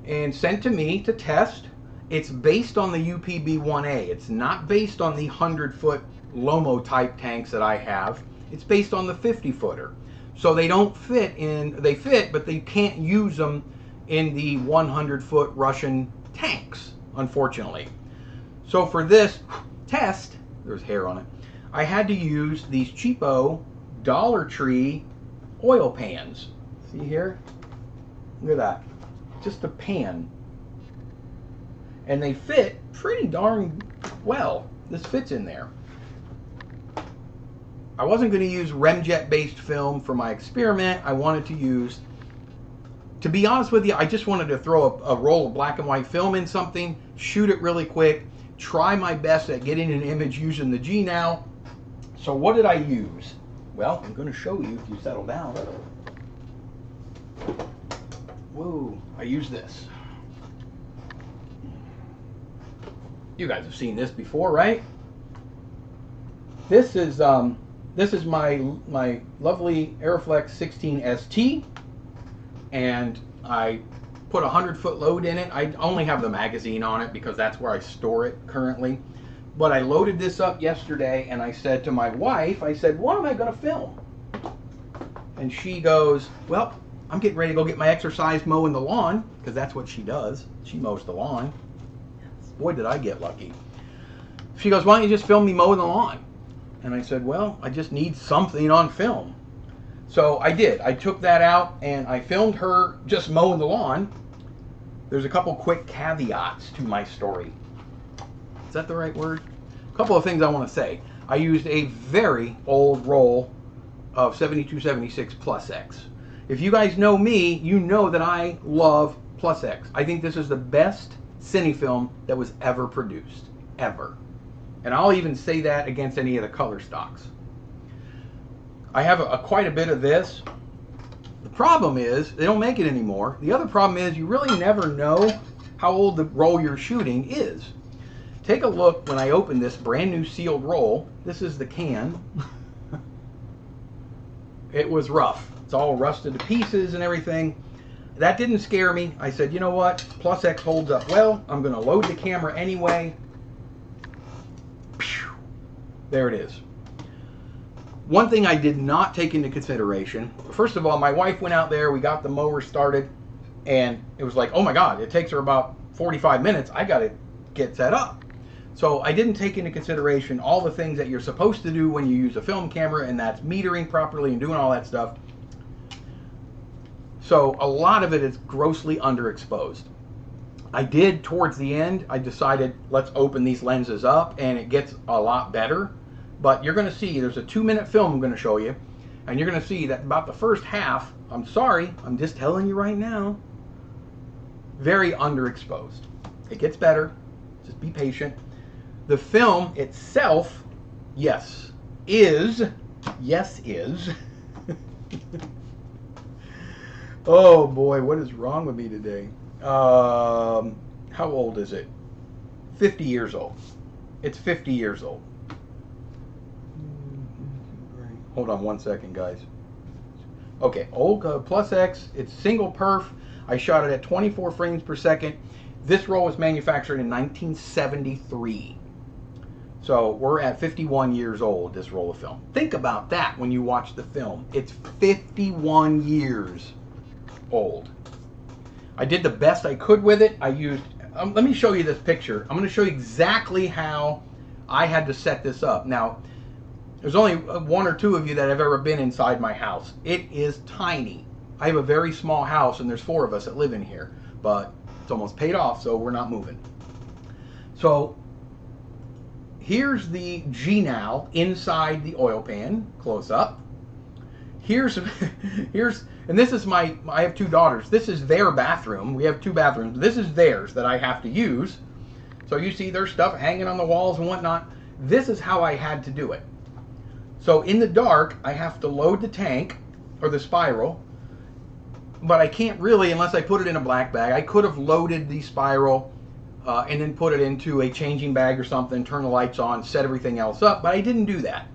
and sent to me to test. It's based on the UPB-1A. It's not based on the 100-foot LOMO type tanks that I have. It's based on the 50-footer. So they don't fit in, they fit, but they can't use them in the 100-foot Russian tanks, unfortunately. So for this test, there's hair on it, I had to use these cheapo Dollar Tree oil pans. See here? Look at that. Just a pan. And they fit pretty darn well. This fits in there. I wasn't going to use Remjet-based film for my experiment. I wanted to use, to be honest with you, I just wanted to throw a roll of black and white film in something, shoot it really quick, try my best at getting an image using the GNOW. So what did I use? Well, I'm going to show you if you settle down. Whoa, I use this. You guys have seen this before, right? This is my lovely Aeroflex 16 ST, and I put a 100-foot load in it. I only have the magazine on it because that's where I store it currently. But I loaded this up yesterday, and I said to my wife, I said, what am I going to film? And she goes, well, I'm getting ready to go get my exercise mowing the lawn, because that's what she does. She mows the lawn. Boy, did I get lucky. She goes, why don't you just film me mowing the lawn? And I said, well, I just need something on film. So I did. I took that out and I filmed her just mowing the lawn. There's a couple quick caveats to my story. Is that the right word? A couple of things I want to say. I used a very old roll of 7276 Plus X. If you guys know me, you know that I love Plus X. I think this is the best cinefilm that was ever produced. Ever. And I'll even say that against any of the color stocks. I have quite a bit of this. The problem is, they don't make it anymore. The other problem is, you really never know how old the roll you're shooting is. Take a look when I open this brand new sealed roll. This is the can. It was rough. It's all rusted to pieces and everything. That didn't scare me. I said, you know what? Plus X holds up well. I'm going to load the camera anyway. There it is. One thing I did not take into consideration, first of all, my wife went out there, we got the mower started, and it was like, oh my God, it takes her about 45 minutes. I got to get set up. So I didn't take into consideration all the things that you're supposed to do when you use a film camera, and that's metering properly and doing all that stuff. So a lot of it is grossly underexposed. I did, towards the end, I decided, let's open these lenses up, and it gets a lot better. But you're going to see, there's a 2-minute film I'm going to show you, and you're going to see that about the first half, I'm sorry, I'm just telling you right now, very underexposed. It gets better, just be patient. The film itself, yes, is. Oh boy, what is wrong with me today? How old is it? 50 years old. It's 50 years old. Hold on one second, guys. Okay, old Plus X, it's single perf. I shot it at 24 frames per second. This roll was manufactured in 1973. So we're at 51 years old, this roll of film. Think about that when you watch the film. It's 51 years old. I did the best I could with it. I used, let me show you this picture. I'm going to show you exactly how I had to set this up. Now, there's only 1 or 2 of you that have ever been inside my house. It is tiny. I have a very small house, and there's 4 of us that live in here, but it's almost paid off, so we're not moving. So here's the G-Now inside the oil pan, close up. Here's, and this is I have 2 daughters. This is their bathroom. We have 2 bathrooms. This is theirs that I have to use. So you see their stuff hanging on the walls and whatnot. This is how I had to do it. So in the dark, I have to load the tank, or the spiral, but I can't really unless I put it in a black bag. I could have loaded the spiral and then put it into a changing bag or something, turn the lights on, set everything else up, but I didn't do that.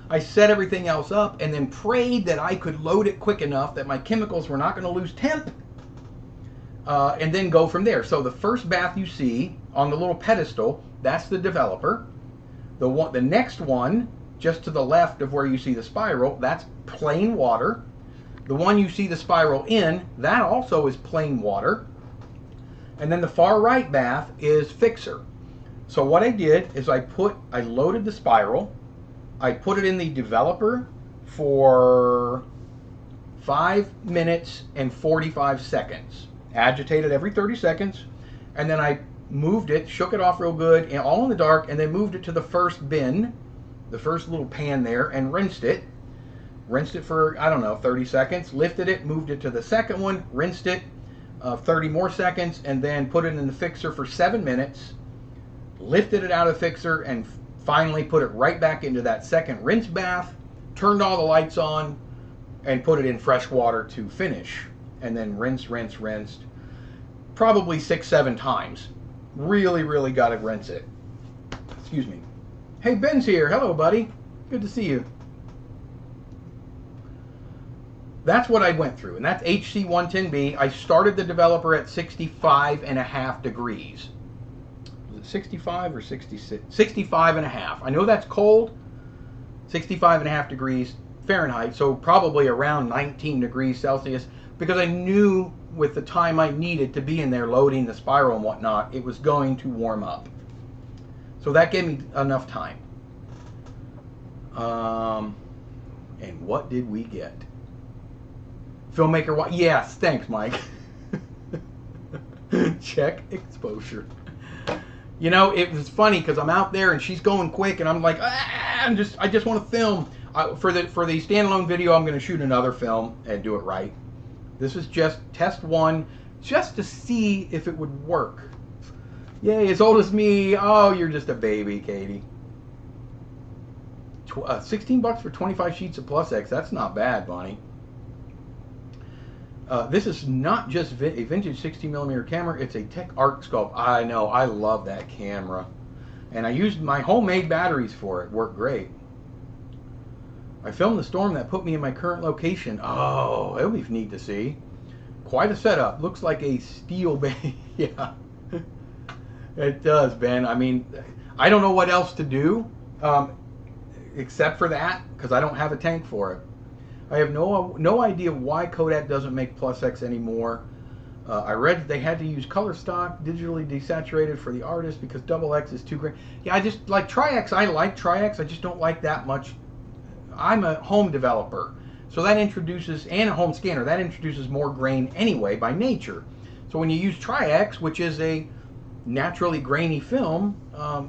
I set everything else up and then prayed that I could load it quick enough that my chemicals were not going to lose temp, and then go from there. So the first bath you see on the little pedestal, that's the developer. The next one, just to the left of where you see the spiral, that's plain water. The one you see the spiral in, that also is plain water. And then the far right bath is fixer. So what I did is I loaded the spiral, I put it in the developer for 5 minutes and 45 seconds. Agitated every 30 seconds, and then I moved it, shook it off real good, and all in the dark, and then moved it to the first bin, the first little pan there, and rinsed it. Rinsed it for, I don't know, 30 seconds, lifted it, moved it to the second one, rinsed it 30 more seconds, and then put it in the fixer for 7 minutes, lifted it out of the fixer, and finally put it right back into that second rinse bath, turned all the lights on, and put it in fresh water to finish. and then rinsed. Probably 6-7 times. Really got to rinse it. Excuse me. Hey, Ben's here. Hello, buddy. Good to see you. That's what I went through, and that's HC110B. I started the developer at 65.5 degrees. Was it 65 or 66? 65.5. I know that's cold. 65.5 degrees Fahrenheit, so probably around 19 degrees Celsius, because I knew with the time I needed to be in there loading the spiral and whatnot, it was going to warm up. So that gave me enough time. And what did we get? Filmmaker, yes, thanks, Mike. Check exposure. You know, it was funny because I'm out there and she's going quick, and I'm like, I just want to film. For the standalone video, I'm going to shoot another film and do it right. This is just test one, just to see if it would work. Yay, as old as me. Oh, you're just a baby, Katie. 16 bucks for 25 sheets of Plus X. That's not bad, Bonnie. This is not just a vintage 16mm camera. It's a Tech Arc sculpt. I know. I love that camera. And I used my homemade batteries for it. Worked great. I filmed the storm that put me in my current location. Oh, it'll be neat to see. Quite a setup. Looks like a steel bay. Yeah. It does, Ben. I mean, I don't know what else to do except for that, because I don't have a tank for it. I have no idea why Kodak doesn't make Plus X anymore. I read that they had to use color stock, digitally desaturated for the artist because double X is too great. Yeah, I just like Tri-X. I like Tri-X. I just don't like that much. I'm a home developer, so that introduces, and a home scanner, that introduces more grain anyway by nature. So when you use Tri-X, which is a naturally grainy film,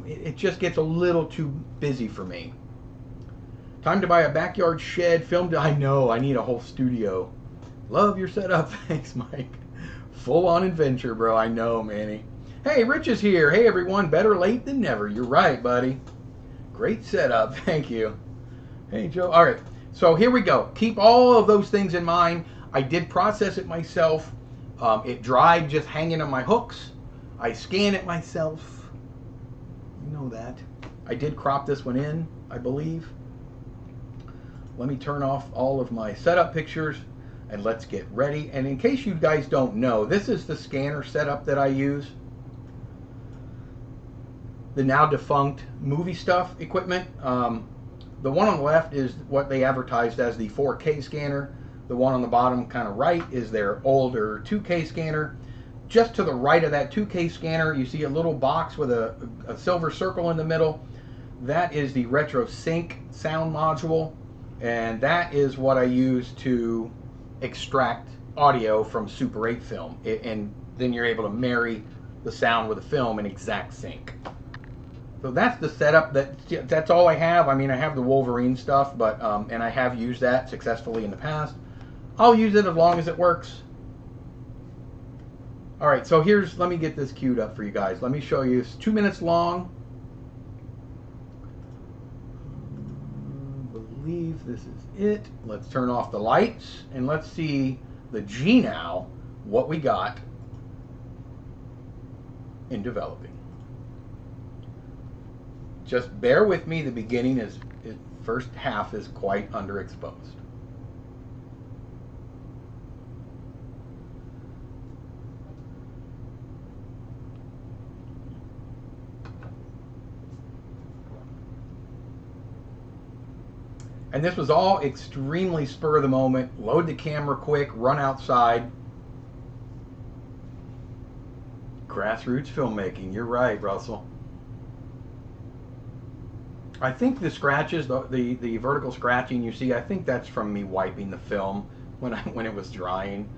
it just gets a little too busy for me. Time to buy a backyard shed. I know, I need a whole studio. Love your setup. Thanks, Mike. Full on adventure, bro. I know, Manny. Hey, Rich is here. Hey, everyone. Better late than never. You're right, buddy. Great setup. Thank you. Hey, Joe. All right. So here we go. Keep all of those things in mind. I did process it myself. It dried just hanging on my hooks. I scanned it myself. You know that. I did crop this one in, I believe. Let me turn off all of my setup pictures and let's get ready. And in case you guys don't know, this is the scanner setup that I use. The now defunct movie stuff equipment. The one on the left is what they advertised as the 4K scanner. The one on the bottom kind of right is their older 2K scanner. Just to the right of that 2K scanner, you see a little box with a silver circle in the middle. That is the Retro Sync sound module. And that is what I use to extract audio from Super 8 film. And then you're able to marry the sound with the film in exact sync. So that's the setup. That's all I have. I mean, I have the Wolverine stuff, but and I have used that successfully in the past. I'll use it as long as it works. All right, so let me get this queued up for you guys. Let me show you. It's 2 minutes long. I believe this is it. Let's turn off the lights and let's see the G now, what we got in developing. Just bear with me. The beginning is, first half is quite underexposed. And this was all extremely spur of the moment. Load the camera quick, run outside. Grassroots filmmaking. You're right, Russell. I think the scratches, the vertical scratching you see, I think that's from me wiping the film when it was drying.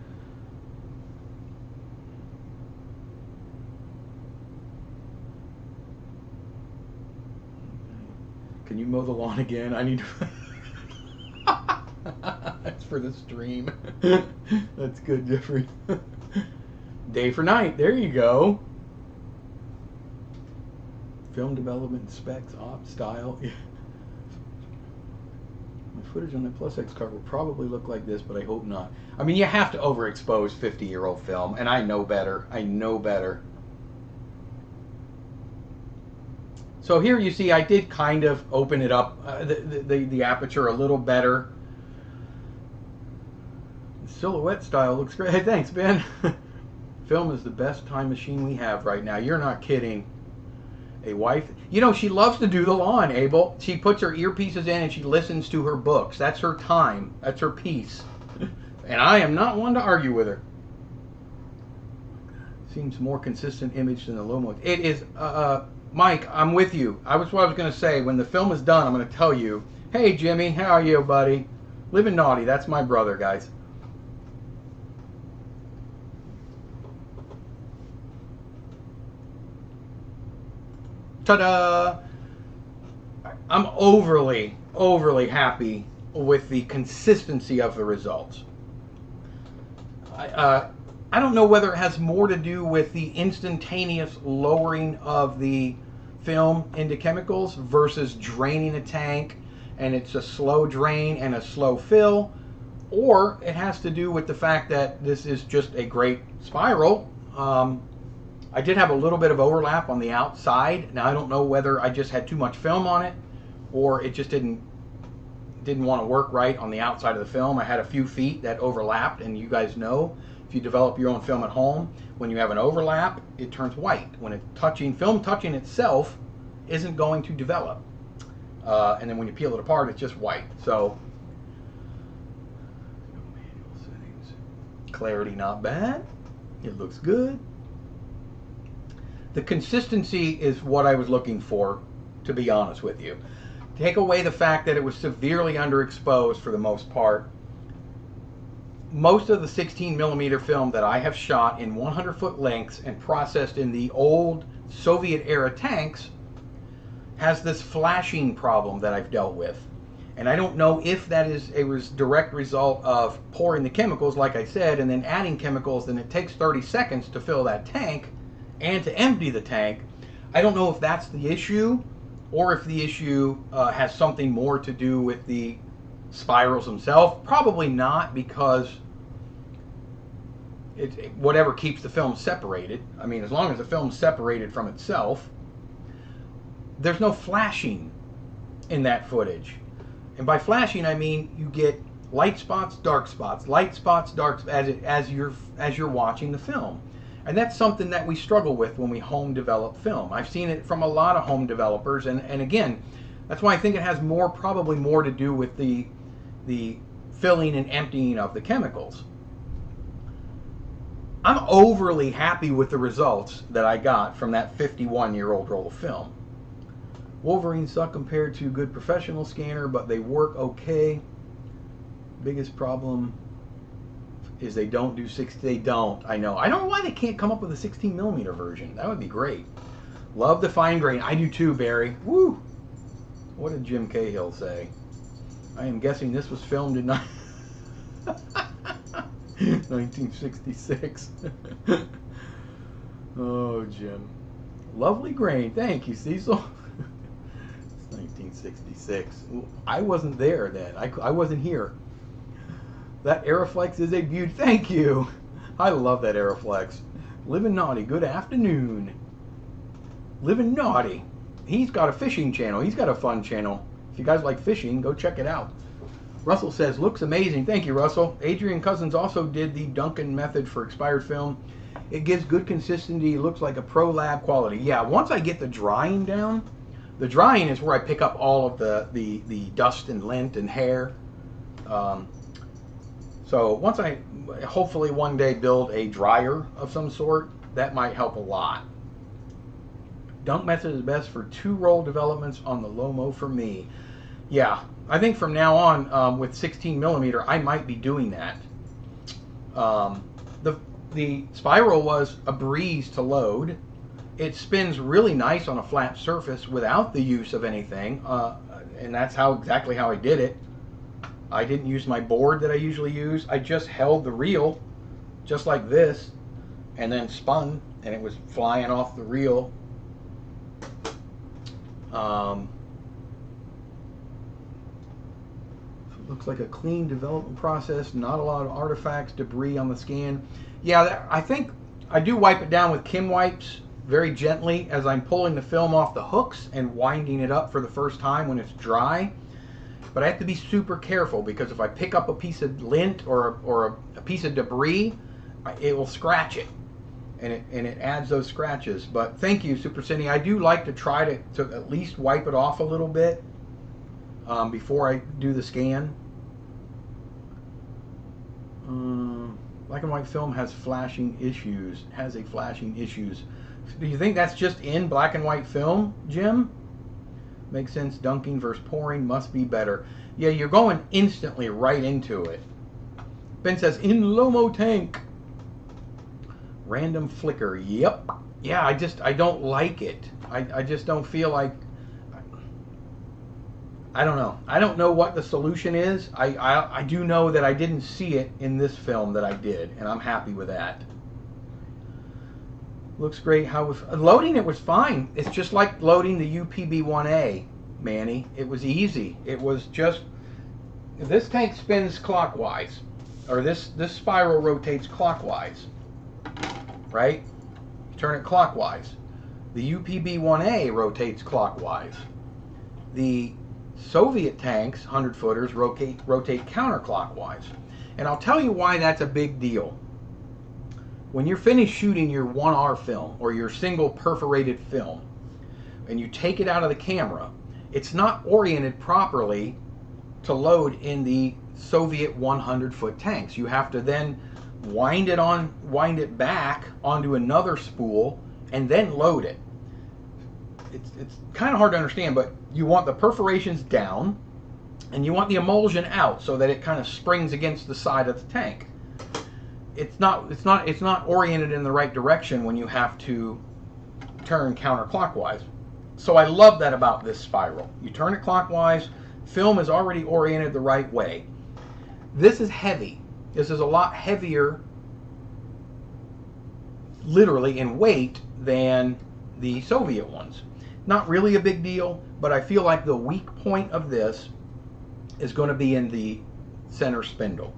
Can you mow the lawn again? I need to... That's for the stream. That's good, Jeffrey. Day for night. There you go. Film development specs, op style. My footage on the Plus X cover will probably look like this, but I hope not. I mean, you have to overexpose 50-year-old film, and I know better. I know better. So here you see I did kind of open it up, the aperture a little better. The silhouette style looks great. Hey, thanks, Ben. Film is the best time machine we have right now. You're not kidding. A wife, you know, she loves to do the lawn, Abel. She puts her earpieces in and she listens to her books. That's her time. That's her peace. And I am not one to argue with her. Seems more consistent image than the Lomo. It is, Mike, I'm with you. What I was going to say. When the film is done, I'm going to tell you, hey, Jimmy, how are you, buddy? Living naughty. That's my brother, guys. Ta-da! I'm overly happy with the consistency of the results. I don't know whether it has more to do with the instantaneous lowering of the film into chemicals versus draining a tank, and it's a slow drain and a slow fill, or it has to do with the fact that this is just a great spiral. I did have a little bit of overlap on the outside. Now I don't know whether I just had too much film on it or it just didn't want to work right on the outside of the film. I had a few feet that overlapped, and you guys know if you develop your own film at home, when you have an overlap, it turns white. When it's touching, film touching itself isn't going to develop. And then when you peel it apart, it's just white. So, manual settings. Clarity not bad. It looks good. The consistency is what I was looking for, to be honest with you. Take away the fact that it was severely underexposed for the most part. Most of the 16mm film that I have shot in 100-foot lengths and processed in the old Soviet-era tanks has this flashing problem that I've dealt with. And I don't know if that is a direct result of pouring the chemicals, like I said, and then adding chemicals, then it takes 30 seconds to fill that tank and to empty the tank. I don't know if that's the issue, or if the issue has something more to do with the spirals themselves. Probably not, because whatever keeps the film separated. I mean, as long as the film's separated from itself, there's no flashing in that footage. And by flashing, I mean you get light spots, dark spots, light spots, dark spots, as you're watching the film. And that's something that we struggle with when we home develop film. I've seen it from a lot of home developers, and again, that's why I think it has probably more to do with the filling and emptying of the chemicals. I'm overly happy with the results that I got from that 51-year-old roll of film. Wolverine suck compared to good professional scanner, but they work okay. Biggest problem is they don't do they don't. I know. I don't know why they can't come up with a 16mm version. That would be great. Love the fine grain. I do too, Barry. Woo! What did Jim Cahill say? I am guessing this was filmed in 1966. Oh, Jim. Lovely grain. Thank you, Cecil. 1966. I wasn't there then. I wasn't here. That Aeroflex is a beauty. Thank you. I love that Aeroflex. Living Naughty. Good afternoon. Living Naughty. He's got a fishing channel. He's got a fun channel. If you guys like fishing, go check it out. Russell says, looks amazing. Thank you, Russell. Adrian Cousins also did the Duncan method for expired film. It gives good consistency. It looks like a pro lab quality. Yeah, once I get the drying down, the drying is where I pick up all of the dust and lint and hair. So once I hopefully one day build a dryer of some sort, that might help a lot. Dunk method is best for 2-roll developments on the Lomo for me. Yeah, I think from now on with 16mm, I might be doing that. The spiral was a breeze to load. It spins really nice on a flat surface without the use of anything, and that's exactly how I did it. I didn't use my board that I usually use. I just held the reel just like this and then spun, and it was flying off the reel. Looks like a clean development process, not a lot of artifacts, debris on the scan. Yeah, I think I do wipe it down with Kim wipes very gently as I'm pulling the film off the hooks and winding it up for the first time when it's dry. But I have to be super careful because if I pick up a piece of lint or a piece of debris, it will scratch it. And it adds those scratches. But thank you, Super Cindy. I do like to try to at least wipe it off a little bit before I do the scan. Black and white film has flashing issues. Do you think that's just in black and white film, Jim? Makes sense. Dunking versus pouring must be better. Yeah, you're going instantly right into it. Ben says, in Lomo tank. Random flicker. Yep. Yeah, I don't like it. I just don't feel like... I don't know. I don't know what the solution is. I do know that I didn't see it in this film that I did, and I'm happy with that. Looks great. Loading it was fine. It's just like loading the UPB-1A, Manny. It was easy. It was just... This tank spins clockwise, or this spiral rotates clockwise, right? Turn it clockwise. The UPB-1A rotates clockwise. The Soviet tanks, 100-footers, rotate counterclockwise. And I'll tell you why that's a big deal. When you're finished shooting your 1R film or your single perforated film and you take it out of the camera, it's not oriented properly to load in the Soviet 100-foot tanks. You have to then wind it back onto another spool and then load it. It's kind of hard to understand, but you want the perforations down and you want the emulsion out so that it kind of springs against the side of the tank. It's not oriented in the right direction when you have to turn counterclockwise. So I love that about this spiral. You turn it clockwise, film is already oriented the right way. This is heavy. This is a lot heavier, literally in weight, than the Soviet ones. Not really a big deal, but I feel like the weak point of this is going to be in the center spindle.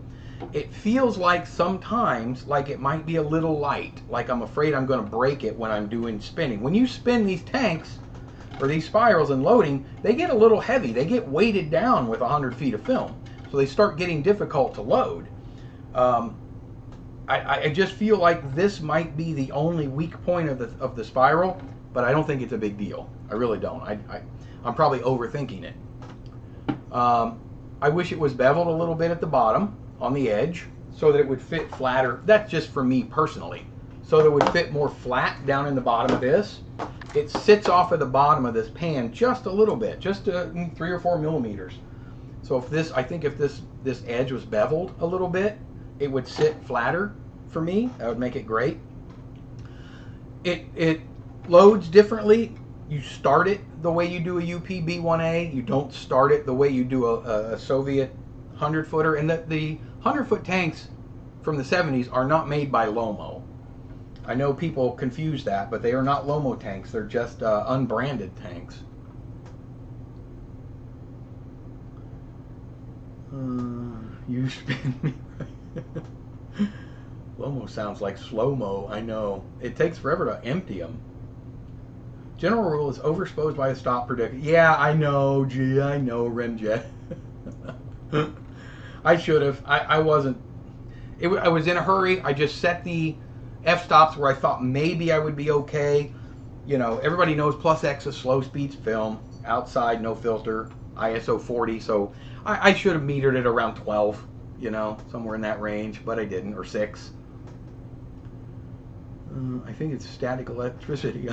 It feels like sometimes like it might be a little light, like I'm afraid I'm going to break it when I'm doing spinning. When you spin these tanks or these spirals and loading, they get a little heavy. They get weighted down with 100 feet of film, so they start getting difficult to load. I just feel like this might be the only weak point of the spiral, but I don't think it's a big deal. I really don't. I'm probably overthinking it. I wish it was beveled a little bit at the bottom on the edge so that it would fit flatter. That's just for me personally. So that it would fit more flat down in the bottom of this. It sits off of the bottom of this pan just a little bit, just 3 or 4 millimeters. So if this, I think if this edge was beveled a little bit, it would sit flatter for me. That would make it great. It loads differently. You start it the way you do a UPB-1A. You don't start it the way you do a Soviet 100-footer. And the 100-foot tanks from the 70s are not made by Lomo. I know people confuse that, but they are not Lomo tanks. They're just unbranded tanks. You spin me right. Lomo sounds like slow-mo. I know. It takes forever to empty them. General rule is overexposed by a stop predicament. Yeah, I know. Gee, I know, Remjet. I should have. I wasn't. I was in a hurry. I just set the f-stops where I thought maybe I would be okay. You know, everybody knows plus X is slow speeds film. Outside, no filter, ISO 40. So I should have metered it around 12, you know, somewhere in that range, but I didn't, or 6. I think it's static electricity.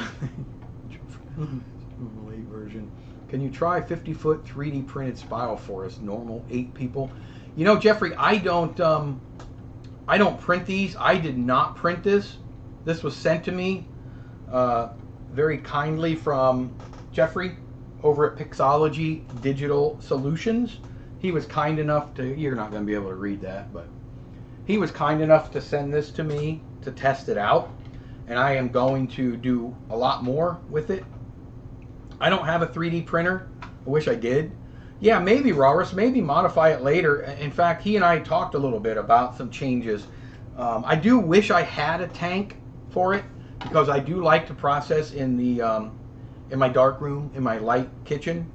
Late version. Can you try 50-foot 3D printed spiral for us? Normal 8 people. You know, Jeffrey, I don't print these. I did not print this. This was sent to me very kindly from Jeffrey over at Pixology Digital Solutions. He was kind enough to, you're not going to be able to read that, but he was kind enough to send this to me to test it out. And I am going to do a lot more with it. I don't have a 3D printer. I wish I did. Yeah, maybe Walrus, maybe modify it later. In fact, he and I talked a little bit about some changes. I do wish I had a tank for it because I do like to process in the in my dark room, in my light kitchen.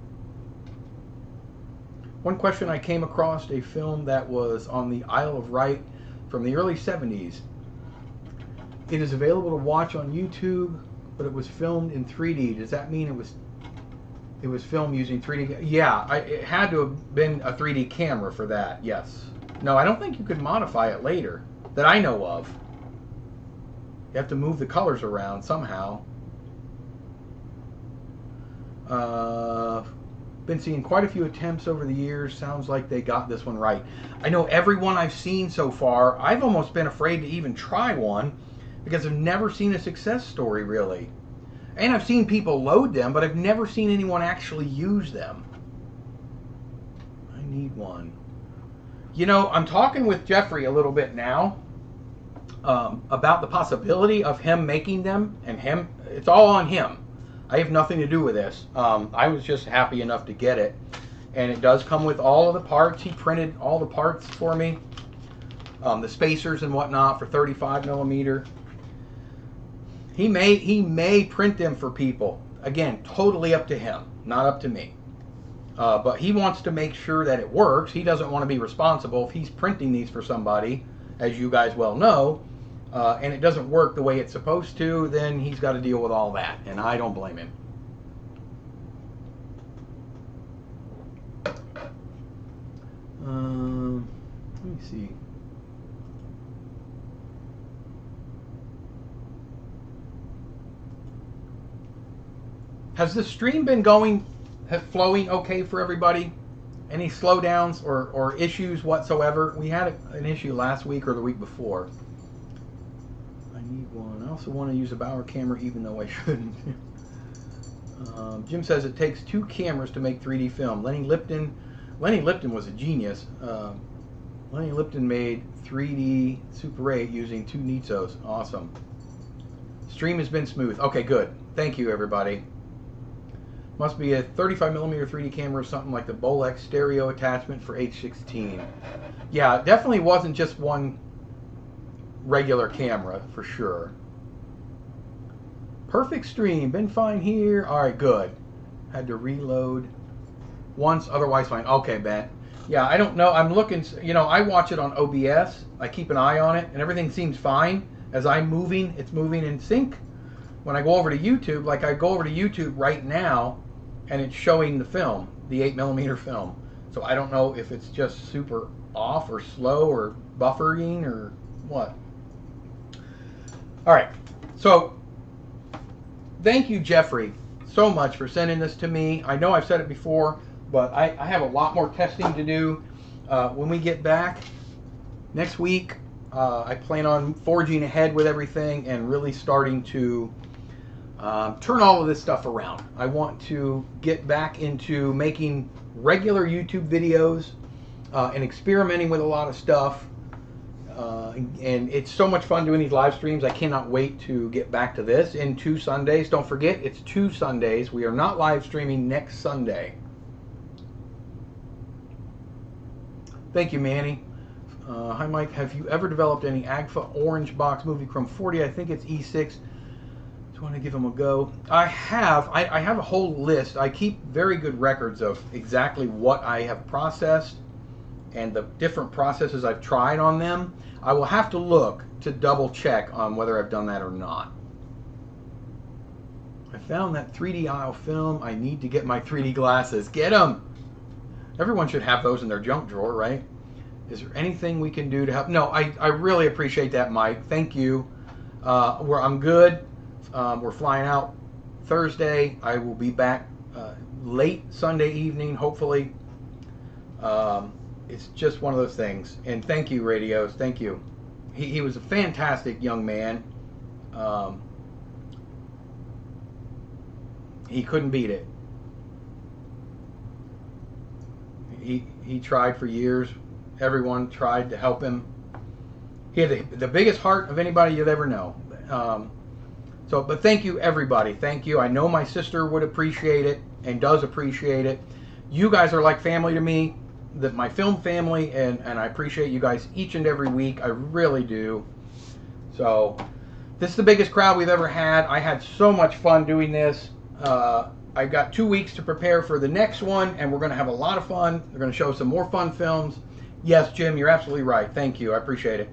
One question I came across a film that was on the Isle of Wight from the early 70s. It is available to watch on YouTube, but it was filmed in 3D. Does that mean it was filmed using 3D? Yeah, it had to have been a 3D camera for that, yes. No, I don't think you could modify it later, that I know of. You have to move the colors around somehow. Been seeing quite a few attempts over the years. Sounds like they got this one right. I know every one I've seen so far, I've almost been afraid to even try one because I've never seen a success story, really. And I've seen people load them, but I've never seen anyone actually use them. I need one. You know, I'm talking with Jeffrey a little bit now about the possibility of him making them, and him, it's all on him. I have nothing to do with this. I was just happy enough to get it. And it does come with all of the parts. He printed all the parts for me. The spacers and whatnot for 35mm. He may print them for people. Again, totally up to him, not up to me. But he wants to make sure that it works. He doesn't want to be responsible if he's printing these for somebody, as you guys well know, and it doesn't work the way it's supposed to, then he's got to deal with all that, and I don't blame him. Let me see. Has the stream been flowing okay for everybody? Any slowdowns or issues whatsoever? We had an issue last week or the week before. I need one. I also want to use a Bauer camera even though I shouldn't. Jim says it takes 2 cameras to make 3D film. Lenny Lipton was a genius. Lenny Lipton made 3D Super 8 using 2 Nitsos. Awesome. Stream has been smooth. Okay, good. Thank you, everybody. Must be a 35mm 3D camera or something like the Bolex stereo attachment for H16. Yeah, it definitely wasn't just one regular camera, for sure. Perfect stream. Been fine here. Alright, good. Had to reload once, otherwise fine. Okay, Ben. Yeah, I don't know. I'm looking, you know, I watch it on OBS. I keep an eye on it, and everything seems fine. As I'm moving, it's moving in sync. When I go over to YouTube, like I go over to YouTube right now, and it's showing the film, the 8mm film. So I don't know if it's just super off or slow or buffering or what. All right, so thank you, Jeffrey, so much for sending this to me. I know I've said it before, but I have a lot more testing to do. When we get back next week, I plan on forging ahead with everything and really starting to turn all of this stuff around. I want to get back into making regular YouTube videos and experimenting with a lot of stuff. And it's so much fun doing these live streams. I cannot wait to get back to this in 2 Sundays. Don't forget, it's 2 Sundays. We are not live streaming next Sunday. Thank you, Manny. Hi, Mike. Have you ever developed any AGFA orange box movie Chrome 40? I think it's E6. Just want to give them a go. I have. I have a whole list. I keep very good records of exactly what I have processed and the different processes I've tried on them. I will have to look to double check on whether I've done that or not. I found that 3D aisle film. I need to get my 3D glasses. Get them! Everyone should have those in their junk drawer, right? Is there anything we can do to help? No, I really appreciate that, Mike. Thank you. I'm good. We're flying out Thursday. I will be back late Sunday evening, hopefully. It's just one of those things. And thank you, Radios. Thank you. He was a fantastic young man. He couldn't beat it. He tried for years. Everyone tried to help him. He had the biggest heart of anybody you'd ever know. But thank you, everybody. Thank you. I know my sister would appreciate it and does appreciate it. You guys are like family to me, my film family, and I appreciate you guys each and every week. I really do. So this is the biggest crowd we've ever had. I had so much fun doing this. I've got 2 weeks to prepare for the next one, and we're going to have a lot of fun. We're going to show some more fun films. Yes, Jim, you're absolutely right. Thank you. I appreciate it.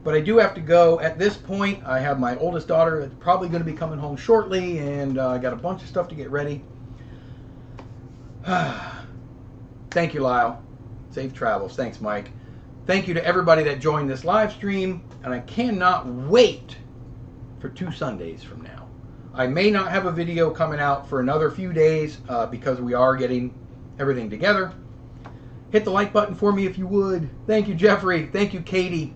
But I do have to go at this point. I have my oldest daughter that's probably going to be coming home shortly, and I got a bunch of stuff to get ready. Thank you, Lyle. Safe travels. Thanks, Mike. Thank you to everybody that joined this live stream, and I cannot wait for 2 Sundays from now. I may not have a video coming out for another few days because we are getting everything together. Hit the like button for me if you would. Thank you, Jeffrey. Thank you, Katie,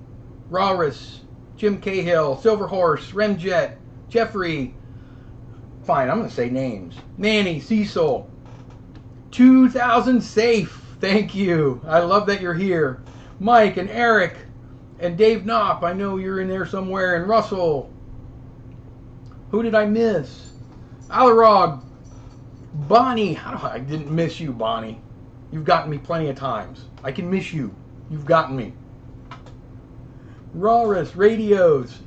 Rawrus, Jim Cahill, Silverhorse, Remjet, Jeffrey. Fine, I'm going to say names. Manny, Cecil, 2000 Safe. Thank you. I love that you're here. Mike and Eric and Dave Knopp. I know you're in there somewhere. And Russell. Who did I miss? Alarog. Bonnie. I didn't miss you, Bonnie. You've gotten me plenty of times. I can miss you. You've gotten me. Rawrus, Radios.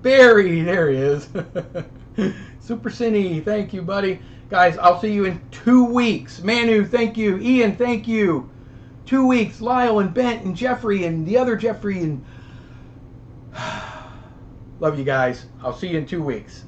Barry, there he is. Super Cine, thank you, buddy. Guys, I'll see you in 2 weeks. Manu, thank you. Ian, thank you. 2 weeks. Lyle and Bent and Jeffrey and the other Jeffrey and love you guys. I'll see you in 2 weeks.